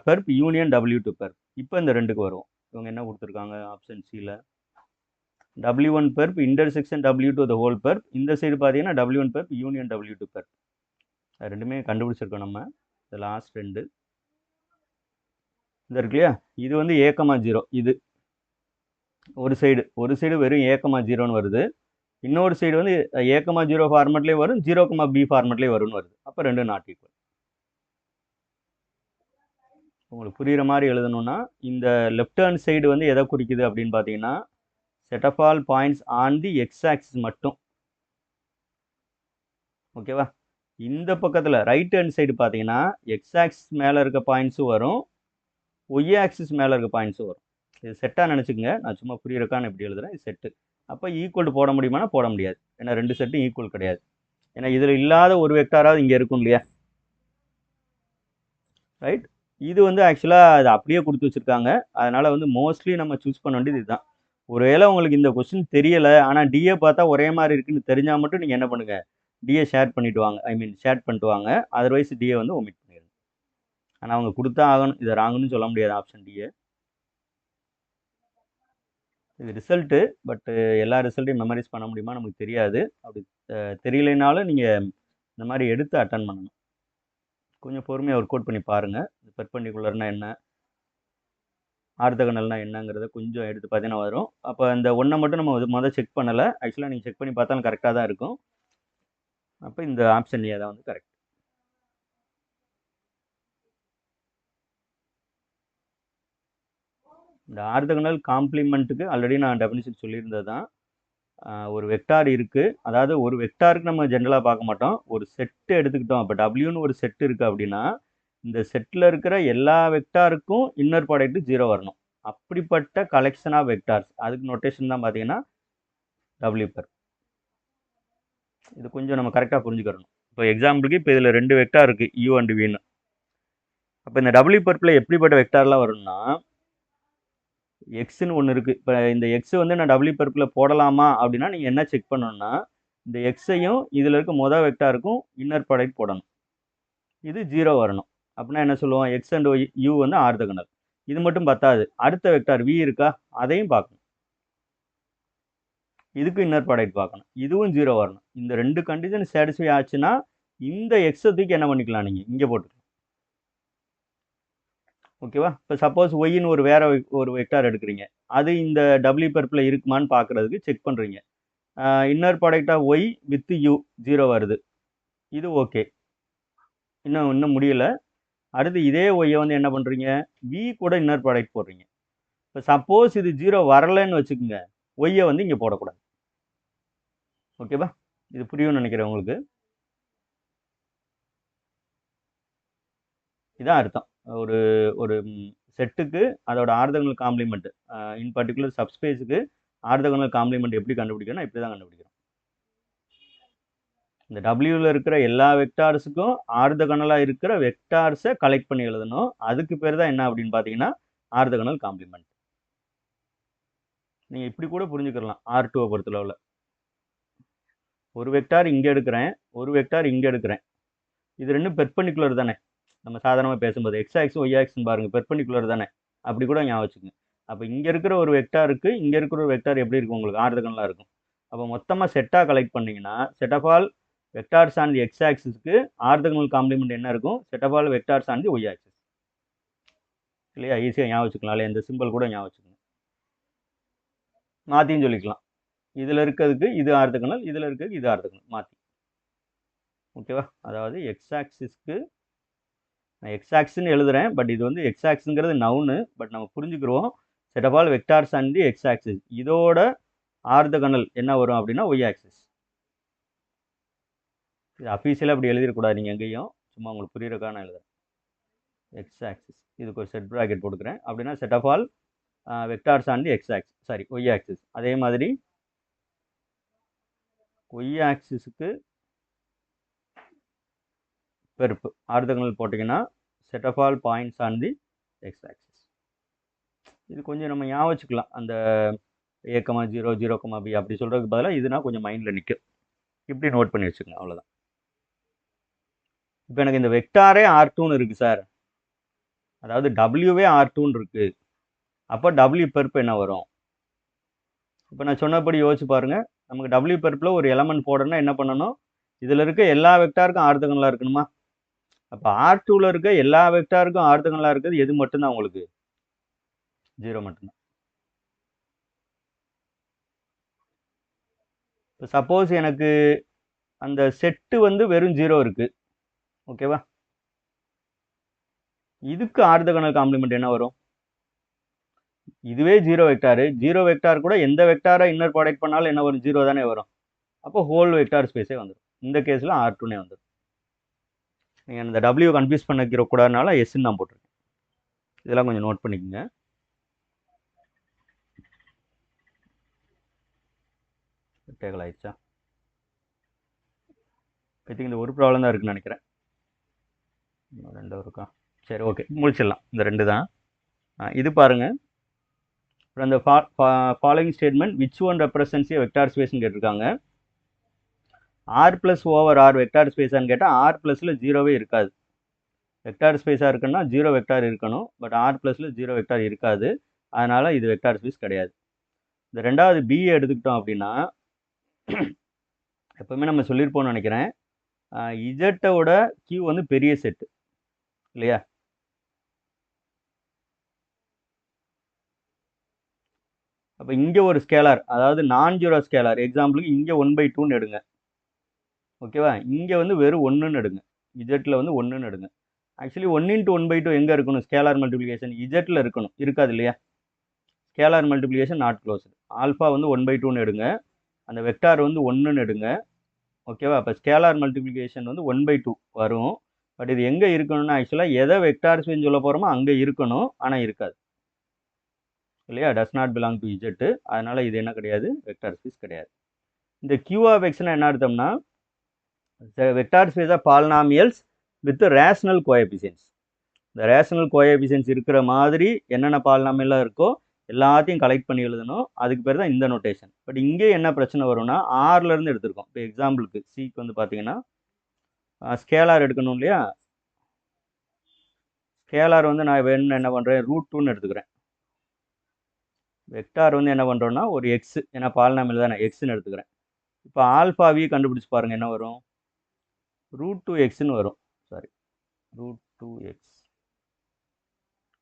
பெர்ப் யூனியன் W2 பெர்ப். இப்போ இந்த ரெண்டுக்கு வருவோம். இவங்க என்ன கொடுத்துருக்காங்க ஆப்ஷன் சியில், W1 perp intersection W2 the whole perp. இந்த சைடு பார்த்தீங்கன்னா W1 பெர்ப் யூனியன் W2 பெர்ப். ரெண்டுமே கண்டுபிடிச்சிருக்கோம் நம்ம. இந்த லாஸ்ட் ரெண்டு இந்த இருக்கு இல்லையா, இது வந்து A,0. இது ஒரு சைடு வெறும் A,0ன்னு வருது. இன்னொரு சைடு வந்து A,0 ஃபார்மேட்லேயே வரும், 0, B ஃபார்மேட்லேயே வரும்னு வருது. அப்போ ரெண்டு நாட் ஈக்குவல். உங்களுக்கு புரிகிற மாதிரி எழுதணும்னா இந்த லெஃப்ட் ஹேண்ட் சைடு வந்து எதை குறிக்குது அப்படின்னு பார்த்தீங்கன்னா set of all points on the X axis மட்டும், ஓகேவா? இந்த பக்கத்தில் ரைட் ஹேண்ட் சைடு பார்த்தீங்கன்னா எக்ஸ் ஆக்சிஸ் மேலே இருக்க பாயிண்ட்ஸும் வரும், ஒய் ஆக்சிஸ் மேலே இருக்க பாயிண்ட்ஸும் வரும். இது செட்டாக நினச்சிக்கங்க, நான் சும்மா புரியுறக்கான்னு எப்படி எழுதுறேன், இது செட்டு. அப்போ ஈக்குவல் போட முடியுமானா போட முடியாது, ஏன்னா ரெண்டு செட்டும் ஈக்குவல் கிடையாது. ஏன்னா இதில் இல்லாத ஒரு வெக்டாராவது இங்கே இருக்கும் இல்லையா, ரைட்? இது வந்து ஆக்சுவலாக அது அப்படியே கொடுத்து வச்சுருக்காங்க. அதனால் வந்து மோஸ்ட்லி நம்ம சூஸ் பண்ண வேண்டியது இதுதான். ஒருவேளை உங்களுக்கு இந்த கொஸ்டின் தெரியலை, ஆனால் டிஏ பார்த்தா ஒரே மாதிரி இருக்குன்னு தெரிஞ்சால் மட்டும் நீங்கள் என்ன பண்ணுங்கள், டிஏ ஷேர் பண்ணிவிட்டு வாங்க, ஷேர் பண்ணிட்டு வாங்க. அதர்வைஸ் டிஏ வந்து ஒமிட் பண்ணிடுங்க. ஆனால் அவங்க கொடுத்தா ஆகணும், இதை ராங்கன்னு சொல்ல முடியாது ஆப்ஷன் டிஏ. இது ரிசல்ட்டு, பட்டு எல்லா ரிசல்ட்டையும் மெமரைஸ் பண்ண முடியுமா நமக்கு தெரியாது. அப்படி தெரியலைனாலும் நீங்கள் இந்த மாதிரி எடுத்து அட்டன் பண்ணணும். கொஞ்சம் பொறுமையாக ஒர்க் அவுட் பண்ணி பாருங்கள். பெர்பெண்டிகுலர்னா என்ன, ஆர்த்தகனல்னா என்னங்கிறத கொஞ்சம் எடுத்து பார்த்தீங்கன்னா வரும். அப்போ இந்த ஒன்றை மட்டும் நம்ம முதல் செக் பண்ணலை. ஆக்சுவலாக நீங்கள் செக் பண்ணி பார்த்தாலும் கரெக்டாக தான் இருக்கும். அப்போ இந்த ஆப்ஷன் ஏ தான் வந்து கரெக்ட். இந்த ஆர்த்தகனல் காம்ப்ளிமெண்ட்டுக்கு ஆல்ரெடி நான் டெஃபினிஷன் சொல்லியிருந்தது தான். ஒரு வெக்டார் இருக்குது, அதாவது ஒரு வெக்டாருக்கு நம்ம ஜென்ரலாக பார்க்க மாட்டோம், ஒரு செட்டு எடுத்துக்கிட்டோம். அப்போ டபிள்யூன்னு ஒரு செட்டு இருக்குது அப்படின்னா இந்த செட்டில் இருக்கிற எல்லா வெக்டாருக்கும் இன்னர் ப்ராடக்ட் 0 வரணும். அப்படிப்பட்ட கலெக்ஷன் ஆஃப் வெக்டார்ஸ், அதுக்கு நோட்டேஷன் தான் பார்த்தீங்கன்னா W பெர்ப். இது கொஞ்சம் நம்ம கரெக்டாக புரிஞ்சுக்கிறணும். இப்போ எக்ஸாம்பிளுக்கு இப்போ இதில் ரெண்டு வெக்டார் இருக்குது U அண்ட் Vன்னு. அப்போ இந்த W பெர்ப்பில் எப்படிப்பட்ட வெக்டார்லாம் வரும்னா எக்ஸ்ன்னு ஒன்று இருக்குது. இப்போ இந்த எக்ஸ் வந்து நான் W பெர்ப்பில் போடலாமா அப்படின்னா நீங்கள் என்ன செக் பண்ணணும்னா இந்த எக்ஸையும் இதில் இருக்க மொதல் வெக்டாருக்கும் இன்னர் ப்ராடக்ட் போடணும். இது 0 வரணும். அப்படின்னா என்ன சொல்லுவோம், எக்ஸ் அண்ட் ஒய் யூ வந்து ஆர்த்தோகனல். இது மட்டும் பத்தாது, அடுத்த வெக்டார் வி இருக்கா, அதையும் பார்க்கணும். இதுக்கு இன்னர் ப்ராடக்ட் பார்க்கணும், இதுவும் 0 வரணும். இந்த 2 கண்டிஷன் சாட்டிஸ்ஃபை ஆச்சுன்னா இந்த எக்ஸை தூக்கி என்ன பண்ணிக்கலாம், நீங்கள் இங்கே போட்டுக்கலாம். ஓகேவா? இப்போ சப்போஸ் ஒய்ன்னு ஒரு வெக்டார் எடுக்கிறீங்க, அது இந்த டபிள்யூ பர்பில் இருக்குமான்னு பார்க்குறதுக்கு செக் பண்ணுறீங்க. Inner product of Y with U 0 வருது, இது ஓகே, இன்னும் முடியல. அடுத்து இதே ஒய்யை வந்து என்ன பண்ணுறீங்க, வி கூட இன்னர் ப்ராடக்ட் போடுறீங்க. இப்போ சப்போஸ் இது 0 வரலைன்னு வச்சுக்கோங்க, ஒய்யை வந்து இங்கே போடக்கூடாது. ஓகேவா? இது புரியும்னு நினைக்கிறேன் உங்களுக்கு. இதான் அர்த்தம். ஒரு ஒரு செட்டுக்கு அதோட ஆர்த்தோகனல் காம்ப்ளிமெண்ட், இன் பர்டிகுலர் சப்ஸ்பேஸுக்கு ஆர்த்தோகனல் காம்ப்ளிமெண்ட் எப்படி கண்டுபிடிக்கணும், இப்படி தான் கண்டுபிடிக்கிறோம். இந்த டபிள்யூவில் இருக்கிற எல்லா வெக்டார்ஸுக்கும் ஆர்த்தோகனலாக இருக்கிற வெக்டார்ஸை கலெக்ட் பண்ணி எழுதணும். அதுக்கு பேர் தான் என்ன அப்படின்னு பார்த்தீங்கன்னா ஆர்த்தோகனல் காம்ப்ளிமெண்ட். நீங்கள் இப்படி கூட புரிஞ்சுக்கலாம். R2 பொறுத்தளவில் ஒரு வெக்டார் இங்கே எடுக்கிறேன், ஒரு வெக்டார் இங்கே எடுக்கிறேன், இது ரெண்டும் பெர்பெண்டிகுலர் தானே. நம்ம சாதாரணமாக பேசும்போது எக்ஸ் ஆக்ஸ் ஒய் ஆக்ஸ்ன்னு பாருங்கள், பெர்பெண்டிகுலர் தானே, அப்படி கூட ஞாபகம் வச்சுக்கோங்க. அப்போ இங்கே இருக்கிற ஒரு வெக்டாருக்கு இங்கே இருக்கிற ஒரு வெக்டார் எப்படி இருக்கும், உங்களுக்கு ஆர்த்தோகனலாக இருக்கும். அப்போ மொத்தமாக செட்டாக கலெக்ட் பண்ணிங்கன்னா set of all vectors on the X ஆக்சிஸ்க்கு ஆர்த்தோகனல் காம்ப்ளிமெண்ட் என்ன இருக்கும், set of all vectors on the Y axis. இல்லையா? ஈஸியாக ஞாபகம் வச்சுக்கலாம். இல்லை இந்த சிம்பிள் கூட ஞாபகம் வச்சுக்கோங்க, மாற்றியும் சொல்லிக்கலாம். இதில் இருக்கிறதுக்கு இது ஆர்த்தோகனல், இதில் இருக்கிறதுக்கு இது ஆர்த்தோகனல், மாற்றி. ஓகேவா? அதாவது எக்ஸ் ஆக்சிஸ்க்கு நான் எக்ஸ் ஆக்சிஸ்ன்னு எழுதுறேன், பட் இது வந்து எக்ஸ் ஆக்சிஸ்ங்கிறது நவுனு, பட் நம்ம புரிஞ்சுக்கிறோம் set of all vectors and the X axis. இதோட ஆர்த்தோகனல் என்ன வரும் அப்படின்னா ஒய் ஆக்சிஸ். இது அஃபீஷியலாக அப்படி எழுதிடக்கூடாது நீங்கள் எங்கேயும், சும்மா உங்களுக்கு புரியுறக்காக நான் எழுதுறேன். எக்ஸ் ஆக்சிஸ் இதுக்கு ஒரு செட் ப்ராக்கெட் போட்டுக்கிறேன், அப்படின்னா set of all vectors on the X axis, sorry Y axis. அதே மாதிரி ஒய் ஆக்சிஸுக்கு பெருப்பு ஆர்த்தோகனல் போட்டிங்கன்னா set of all points on the X axis. இது கொஞ்சம் நம்ம ஞாபகம் வச்சுக்கலாம். அந்த A,0 0,B அப்படி சொல்கிறதுக்கு பதிலாக இதுனா கொஞ்சம் மைண்டில் நிற்கும், இப்படி நோட் பண்ணி வச்சுக்கோங்க, அவ்வளோதான். இப்போ எனக்கு இந்த வெக்டாரே R2ன்னு இருக்குது சார், அதாவது டபிள்யூவே R2ன்னு இருக்குது, அப்போ டபிள்யூ பெருப்பு என்ன வரும்? இப்போ நான் சொன்னபடி யோசிச்சு பாருங்கள். நமக்கு டபிள்யூ பெருப்பில் ஒரு எலமெண்ட் போடணும்னா என்ன பண்ணணும், இதில் இருக்க எல்லா வெக்டாருக்கும் ஆர்த்தோகனலாக இருக்கணுமா? அப்போ R2ல் இருக்க எல்லா வெக்டாருக்கும் ஆர்த்தோகனலாக இருக்கிறது எது மட்டும்தான், உங்களுக்கு 0 மட்டும்தான். இப்போ சப்போஸ் எனக்கு அந்த செட்டு வந்து வெறும் 0 இருக்குது, ஓகேவா? இதுக்கு ஆர்த்தோகனல் காம்ப்ளிமெண்ட் என்ன வரும்? இதுவே 0 வெக்டாரு, 0 வெக்டார் கூட எந்த வெக்டாரை இன்னர் ப்ராடக்ட் பண்ணாலும் என்ன வரும், 0 தானே வரும். அப்போ ஹோல் வெக்டார் ஸ்பேஸே வந்துடும். இந்த கேஸில் R2னே வந்துடும். நீங்கள் இந்த டபிள்யூ கன்ஃபியூஸ் பண்ணிக்கிற கூடாதுனால எஸ்ன்னு நான் போட்டிருக்கேன். இதெல்லாம் கொஞ்சம் நோட் பண்ணிக்கோங்க. டேகல் ஆயிடுச்சா? ஐ திங்க் இந்த ஒரு ப்ராப்ளம் தான் இருக்குன்னு நினைக்கிறேன். 2 இருக்கா? சரி, ஓகே, முடிச்சிடலாம். இந்த 2 தான். இது பாருங்கள். அந்த following statement which one represents a vector ஸ்பேஸ்ன்னு கேட்டிருக்காங்க. R plus over R vector ஸ்பேஸான்னு கேட்டால் R ப்ளஸில் 0வே இருக்காது. வெக்டார் ஸ்பேஸாக இருக்குன்னா 0 வெக்டார் இருக்கணும், பட் R ப்ளஸில் 0 வெக்டார் இருக்காது, அதனால் இது வெக்டார் ஸ்பேஸ் கிடையாது. இந்த ரெண்டாவது B எடுத்துக்கிட்டோம் அப்படின்னா, எப்போவுமே நம்ம சொல்லியிருப்போம்னு நினைக்கிறேன், இஜெட்டோட Q வந்து பெரிய செட்டு இல்லையா? அப்போ இங்கே ஒரு ஸ்கேலார், அதாவது நான்-ஜீரோ ஸ்கேலார், எக்ஸாம்பிளுக்கு இங்கே 1/2ன்னு எடுங்க, ஓகேவா? இங்கே வந்து வெறும் 1ன்னு எடுங்க, இஜெட்டில் வந்து 1ன்னு எடுங்க. ஆக்சுவலி 1 × 1/2 எங்கே இருக்கணும், ஸ்கேலார் மல்டிப்ளிகேஷன் இஜெட்டில் இருக்கணும், இருக்காது இல்லையா? Scalar multiplication not closed. Alpha வந்து 1/2ன்னு எடுங்க, அந்த வெக்டார் வந்து 1ன்னு எடுங்க, ஓகேவா? அப்போ ஸ்கேலார் மல்டிப்ளிகேஷன் வந்து 1/2 வரும். பட் இது எங்கே இருக்கணும்னா, ஆக்சுவலாக எதை வெக்டார் ஸ்பேஸ் சொல்ல போகிறோமோ அங்கே இருக்கணும், ஆனால் இருக்காது இல்லையா? டஸ் நாட் பிலாங் டு இஜெட்டு, அதனால் இது என்ன கிடையாது, வெக்டார் ஸ்பேஸ் கிடையாது. இந்த Q ஆஃப் எக்ஸ்னா என்ன அர்த்தம்னா, vector space of polynomials with rational coefficients. இந்த ரேஷனல் கோஎஃபிஷியன்ஸ் இருக்கிற மாதிரி என்னென்ன பாலினாமியலாக இருக்கோ எல்லாத்தையும் கலெக்ட் பண்ணி எழுதணும், அதுக்கு பேர் தான் இந்த நோட்டேஷன். பட் இங்கே என்ன பிரச்சனை வரும்னா, ஆர்லேருந்து எடுத்திருக்கோம். இப்போ எக்ஸாம்பிளுக்கு சிக்கு வந்து பார்த்தீங்கன்னா ஸ்கேலார் எடுக்கணும் இல்லையா? ஸ்கேலார் வந்து நான் வேணும்னு என்ன பண்ணுறேன், √2ன்னு எடுத்துக்கிறேன். வெக்டார் வந்து என்ன பண்ணுறோன்னா ஒரு எக்ஸ், ஏன்னா பாலினாமியல் தானே, எக்ஸ்ன்னு எடுத்துக்கிறேன். இப்போ ஆல்ஃபாவி கண்டுபிடிச்சி பாருங்கள் என்ன வரும், √2xன்னு வரும். Sorry, √2x,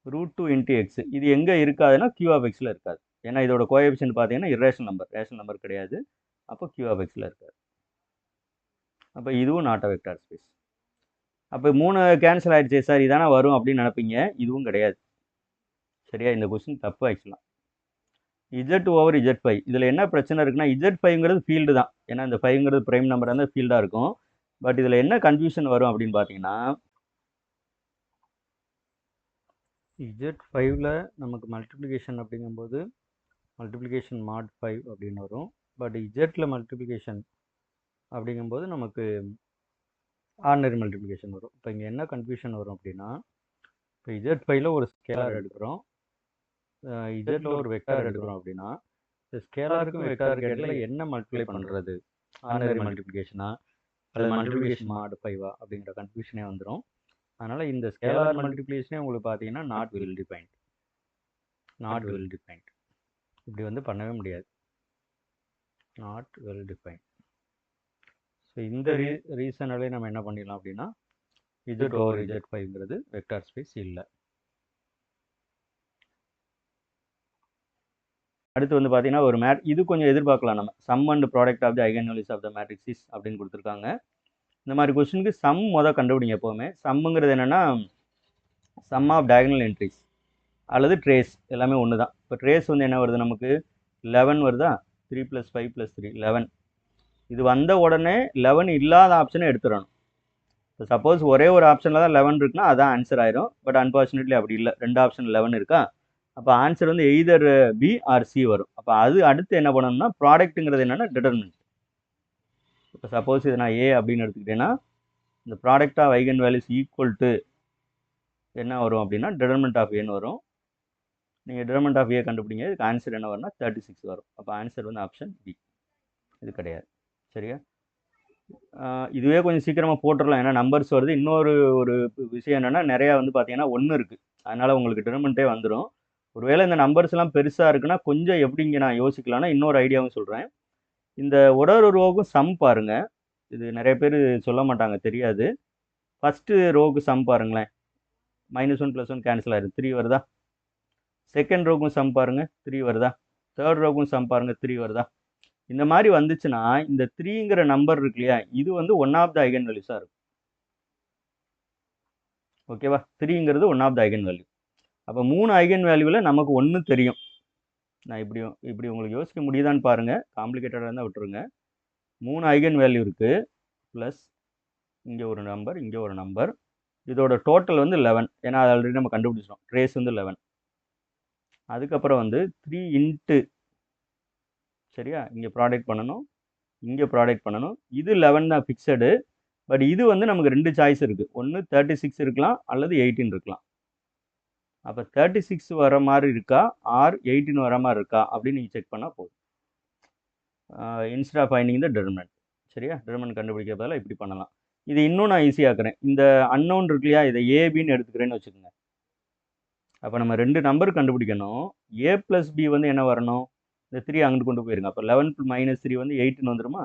√2 × x. இது எங்கே இருக்காதுன்னா q(x)ல் இருக்காது. ஏன்னா இதோட கோஎஃபிஷியன்ட் பார்த்தீங்கன்னா இரேஷனல் நம்பர், ரேஷனல் நம்பர் கிடையாது. அப்போ q(x)ல் இருக்காது. அப்போ இதுவும் நாட் அ வெக்டார் ஸ்பேஸ். அப்போ 3 கேன்சல் ஆகிடுச்சு சார், இதானே வரும் அப்படின்னு நினைப்பீங்க. இதுவும் கிடையாது. சரியா, இந்த கொஸ்டின் தப்பு ஆக்சுவலாக. z/z5 இதில் என்ன பிரச்சனை இருக்குன்னா, z5ங்கிறது ஃபீல்டு தான். ஏன்னா இந்த 5ங்கிறது ப்ரைம் நம்பராக இருந்தால் ஃபீல்டாக இருக்கும். பட் இதில் என்ன கன்ஃபியூஷன் வரும் அப்படின்னு பார்த்தீங்கன்னா, z5ல் நமக்கு மல்டிப்ளிகேஷன் அப்படிங்கும்போது மல்டிப்ளிகேஷன் mod 5 அப்படின்னு வரும். பட் இஜெட்டில் மல்டிப்ளிகேஷன் அப்படிங்கும்போது நமக்கு ஆர்டினரி மல்டிப்ளிகேஷன் வரும். இப்போ இங்கே என்ன கன்ஃபியூஷன் வரும் அப்படின்னா, இப்போ z5ல் ஒரு ஸ்கேலார் எடுக்கிறோம், இஜெட்டில் ஒரு வெக்டார் எடுக்கிறோம் அப்படின்னா, இந்த ஸ்கேலாருக்கும் வெக்டாருக்கு இடையில என்ன மல்டிப்ளை பண்ணுறது, ஆர்டினரி மல்டிப்ளிகேஷனா அல்லது மல்டிப்ளிகேஷன் mod 5 அப்படிங்கிற கன்ஃபியூஷனே வந்துடும். அதனால் இந்த ஸ்கேலார் மல்டிப்ளிகேஷனே உங்களுக்கு பார்த்தீங்கன்னா நாட் வெல் டிஃபைன்ட். இப்படி வந்து பண்ணவே முடியாது. Not well defined. ஸோ இந்த ரீசனாலே நம்ம என்ன பண்ணிடலாம் அப்படின்னா, z/z5ங்கிறது வெக்டார் ஸ்பேஸ் இல்லை. அடுத்து வந்து பார்த்தீங்கன்னா ஒரு இது கொஞ்சம் எதிர்பார்க்கலாம் நம்ம, sum and product of the eigen values of the matrices அப்படின்னு கொடுத்துருக்காங்க. இந்த மாதிரி கொஸ்டினுக்கு சம் கண்டுபிடிங்க எப்போவுமே. சம்முங்கிறது என்னென்னா சம் ஆஃப் டயகனல் என்ட்ரிஸ் அல்லது ட்ரேஸ், எல்லாமே ஒன்று தான். இப்போ ட்ரேஸ் வந்து என்ன வருது நமக்கு, 11 வருதா, 3 + 5 + 3 11. இது வந்த உடனே 11 இல்லாத ஆப்ஷனை எடுத்துடணும். இப்போ சப்போஸ் ஒரே ஒரு ஆப்ஷனில் தான் 11 இருக்குன்னா அதான் ஆன்சர் ஆயிரும். பட் அன்ஃபார்ச்சுனேட்லி அப்படி இல்லை, 2 ஆப்ஷன் 11 இருக்கா. அப்போ ஆன்சர் வந்து எய்தர் பி ஆர் சி வரும். அப்போ அது அடுத்து என்ன பண்ணணும்னா, ப்ராடக்ட்டுங்கிறது என்னென்னா டிட்டர்மினன்ட். இப்போ சப்போஸ் இது நான் ஏ அப்படின்னு எடுத்துக்கிட்டேன்னா, இந்த product of eigen values equal to என்ன வரும் அப்படின்னா டிட்டர்மினன்ட் ஆஃப் ஏன்னு வரும். நீங்கள் டிட்டர்மினன்ட் ஆஃப் ஏ கண்டுபிடிங்க, இதுக்கு ஆன்சர் என்ன வரும்னா 36 வரும். அப்போ ஆன்சர் வந்து ஆப்ஷன் பி, இது கிடையாது. சரியா, இதுவே கொஞ்சம் சீக்கிரமாக போட்டுடலாம், ஏன்னா நம்பர்ஸ் வருது. இன்னொரு ஒரு விஷயம் என்னென்னா, நிறையா வந்து பார்த்தீங்கன்னா 1 இருக்குது, அதனால் உங்களுக்கு டிட்டர்மினன்ட்டே வந்துடும். ஒருவேளை இந்த நம்பர்ஸ்லாம் பெருசாக இருக்குன்னா கொஞ்சம் எப்படிங்க நான் யோசிக்கலாம்னா, இன்னொரு ஐடியாவும் சொல்கிறேன். இந்த ஒரு ரோவுக்கும் சம் பாருங்கள், இது நிறைய பேர் சொல்ல மாட்டாங்க, தெரியாது. ஃபஸ்ட்டு ரோவுக்கு சம் பாருங்களேன், -1 + 1 கேன்சல் ஆயிடுது, 3 வருதா. செகண்ட் ரோவுக்கும் சம் பாருங்கள், 3 வருதா. தேர்ட் ரோவுக்கும் சம் பாருங்கள், 3 வருதா. இந்த மாதிரி வந்துச்சுன்னா இந்த 3ங்கிற நம்பர் இருக்கு இல்லையா, இது வந்து ஒன் ஆஃப் த ஐகன் வேல்யூஸாக இருக்கும். ஓகேவா, 3ங்கிறது one of the eigen value. அப்போ 3 ஐகன் வேல்யூவில் நமக்கு 1 தெரியும். நான் இப்படி உங்களுக்கு யோசிக்க முடியுதான்னு பாருங்கள், காம்ப்ளிகேட்டடாக இருந்தால் விட்டுருங்க. 3 ஐகன் வேல்யூ இருக்குது, ப்ளஸ் இங்கே ஒரு நம்பர், இங்கே ஒரு நம்பர். இதோட டோட்டல் வந்து 11, ஏன்னா அது ஆல்ரெடி நம்ம கண்டுபிடிச்சிடும், ட்ரேஸ் வந்து 11. அதுக்கப்புறம் வந்து 3 இன்ட்டு, சரியா, இங்கே ப்ராடக்ட் பண்ணணும், இங்கே ப்ராடக்ட் பண்ணணும். இது 11 தான் ஃபிக்ஸடு. பட் இது வந்து நமக்கு 2 சாய்ஸ் இருக்குது, ஒன்று 36 இருக்கலாம் அல்லது 18 இருக்கலாம். அப்போ 36 வர மாதிரி இருக்கா ஆர் 18 வர மாதிரி இருக்கா அப்படின்னு நீங்கள் செக் பண்ணால் போதும். Instead of finding the determinant. சரியா, டிட்டர்மினன்ட் கண்டுபிடிக்க பதிலாக இப்படி பண்ணலாம். இது இன்னும் நான் ஈஸியாக்குறேன். இந்த அன்னோன் இருக்கு இல்லையா, இதை ஏபின்னு எடுத்துக்கிறேன்னு வச்சுக்கோங்க. அப்போ நம்ம 2 நம்பர் கண்டுபிடிக்கணும். ஏ + பி வந்து என்ன வரணும், இந்த 3 அங்கிட்டு கொண்டு போயிருங்க. அப்போ 11 - 3 வந்து 18 வந்துடுமா.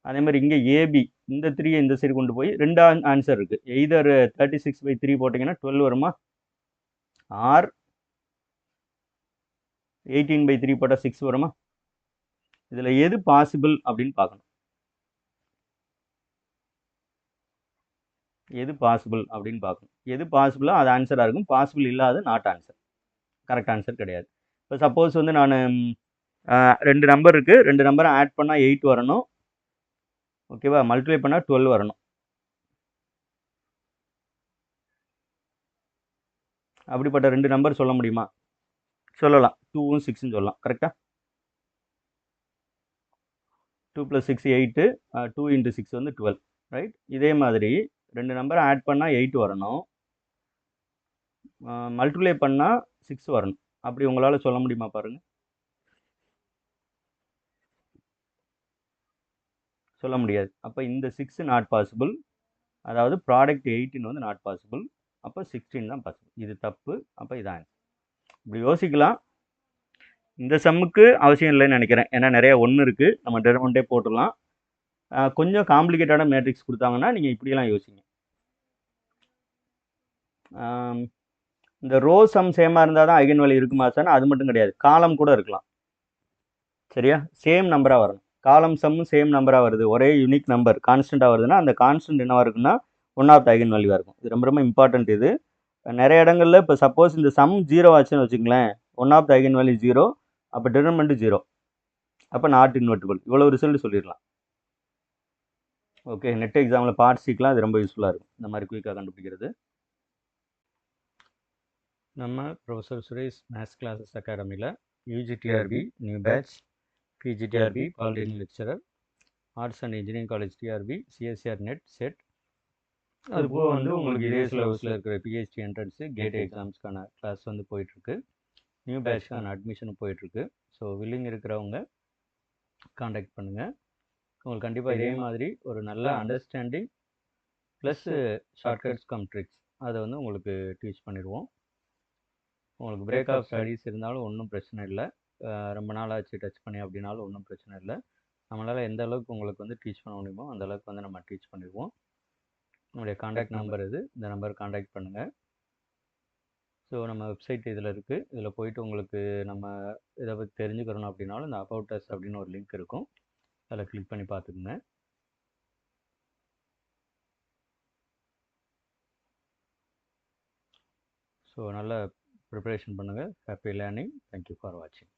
அதே மாதிரி இங்கே ஏபி, இந்த 3 இந்த சைடு கொண்டு போய் 2 ஆன்சர் இருக்குது. எய்தர் 36/3 போட்டிங்கன்னா 12 வருமா, ஆர் 18/3 போட்டால் 6 வருமா. இதில் எது பாசிபிள் அப்படின்னு பார்க்கணும். எது பாசிபிள் அப்படின்னு பார்க்கணும். எது பாசிபிளோ அது ஆன்சராக இருக்கும், பாசிபிள் இல்லாத நாட் ஆன்சர், கரெக்ட் ஆன்சர் கிடையாது. இப்போ சப்போஸ் வந்து நான் 2 நம்பர் இருக்குது, 2 நம்பரை ஆட் பண்ணால் 8 வரணும். ஓகேவா, மல்டிப்ளை பண்ணால் 12 வரணும். அப்படிப்பட்ட 2 நம்பர் சொல்ல முடியுமா, சொல்லலாம். 2ம் 6ன்னு சொல்லலாம். கரெக்டாக, 2 + 6 8, 2 × 6 வந்து 12, ரைட். இதே மாதிரி 2 நம்பரை ஆட் பண்ணால் 8 வரணும், மல்டிப்ளை பண்ணால் 6 வரணும். அப்படி உங்களால் சொல்ல முடியுமா பாருங்கள், சொல்ல முடியாது. அப்போ இந்த 6 நாட் பாசிபிள், அதாவது ப்ராடக்ட் 18 வந்து நாட் பாசிபிள். அப்போ 16 தான் பாசிபிள். இது தப்பு. அப்போ இதான் ஆன்சர். இப்படி யோசிக்கலாம். இந்த சம்முக்கு அவசியம் இல்லைன்னு நினைக்கிறேன். ஏன்னா நிறைய 1 இருக்குது, நம்ம டிடர்மினண்டே போட்டுடலாம். கொஞ்சம் காம்ப்ளிகேட்டடான மேட்ரிக்ஸ் கொடுத்தாங்கன்னா நீங்கள் இப்படியெல்லாம் யோசிங்க. இந்த ரோ சம் சேமாக இருந்தால் தான் ஐகன் வேல்யூ இருக்குமா சார்? அது மட்டும் கிடையாது, காலம் கூட இருக்கலாம். சரியா? சேம் நம்பராக வரணும். காலம் சம்மும் சேம் நம்பராக வருது, ஒரே யூனிக் நம்பர் கான்ஸ்டண்ட்டாக வருதுன்னா அந்த கான்ஸ்டன்ட் என்னவாக இருக்குன்னா 1 ஆஃப் த ஐகன் வேல்யூவாக இருக்கும். இது ரொம்ப ரொம்ப இம்பார்ட்டன்ட். இது நிறைய இடங்களில் இப்போ சப்போஸ் இந்த சம் 0 ஆச்சுன்னு வச்சுங்களேன், 1 ஆஃப் த ஐகன் வேல்யூ 0, அப்போ டிடர்மினண்ட் 0, அப்போ நாட் இன்வெர்ட்டிபிள். இவ்வளோ ரிசல்ட் சொல்லிடலாம். ஓகே, நெட் எக்ஸாமில் பார்ட் சிக்கலாம் இது ரொம்ப யூஸ்ஃபுல்லாக இருக்கும், இந்த மாதிரி குயிக்காக கண்டுபிடிக்கிறது. நம்ம ப்ரொஃபஸர் சுரேஷ் மேத்ஸ் கிளாஸஸ் அகாடமியில் UGTRB new batch, PGTRB polytechnic lecturer, arts and engineering college TRB, CSIR NET SET, அதுபோக வந்து உங்களுக்கு இதே சிலபஸில் இருக்கிற பிஹெச்டி என்ட்ரன்ஸு கேட் எக்ஸாம்ஸ்க்கான கிளாஸ் வந்து போயிட்டுருக்கு. நியூ பேட்ச்க்கான அட்மிஷனும் போயிட்டுருக்கு. ஸோ வில்லிங் இருக்கிறவங்க காண்டாக்ட் பண்ணுங்கள். உங்களுக்கு கண்டிப்பாக இதே மாதிரி ஒரு நல்ல understanding plus shortcuts come tricks அதை வந்து உங்களுக்கு டீச் பண்ணிடுவோம். உங்களுக்கு பிரேக் ஆஃப் ஸ்டடீஸ் இருந்தாலும் ஒன்றும் பிரச்சனை இல்லை, ரொம்ப நாள் ஆச்சு டச் பண்ணி அப்படின்னாலும் ஒன்றும் பிரச்சனை இல்லை. நம்மளால் எந்த அளவுக்கு உங்களுக்கு வந்து டீச் பண்ண முடியுமோ அந்த அளவுக்கு வந்து நம்ம டீச் பண்ணிடுவோம். நம்முடைய காண்டாக்ட் நம்பர் இது, இந்த நம்பர் காண்டாக்ட் பண்ணுங்கள். ஸோ நம்ம வெப்சைட் இதில் இருக்குது, இதில் போயிட்டு உங்களுக்கு நம்ம இதை பற்றி தெரிஞ்சுக்கிறணும் அப்படின்னாலும் இந்த அபவுட் அஸ் அப்படின்னு ஒரு லிங்க் இருக்கும், அதில் கிளிக் பண்ணி பார்த்துக்குங்க. ஸோ நல்லா ப்ரிப்பரேஷன் பண்ணுங்கள். Happy learning. தேங்க்யூ ஃபார் வாட்சிங்.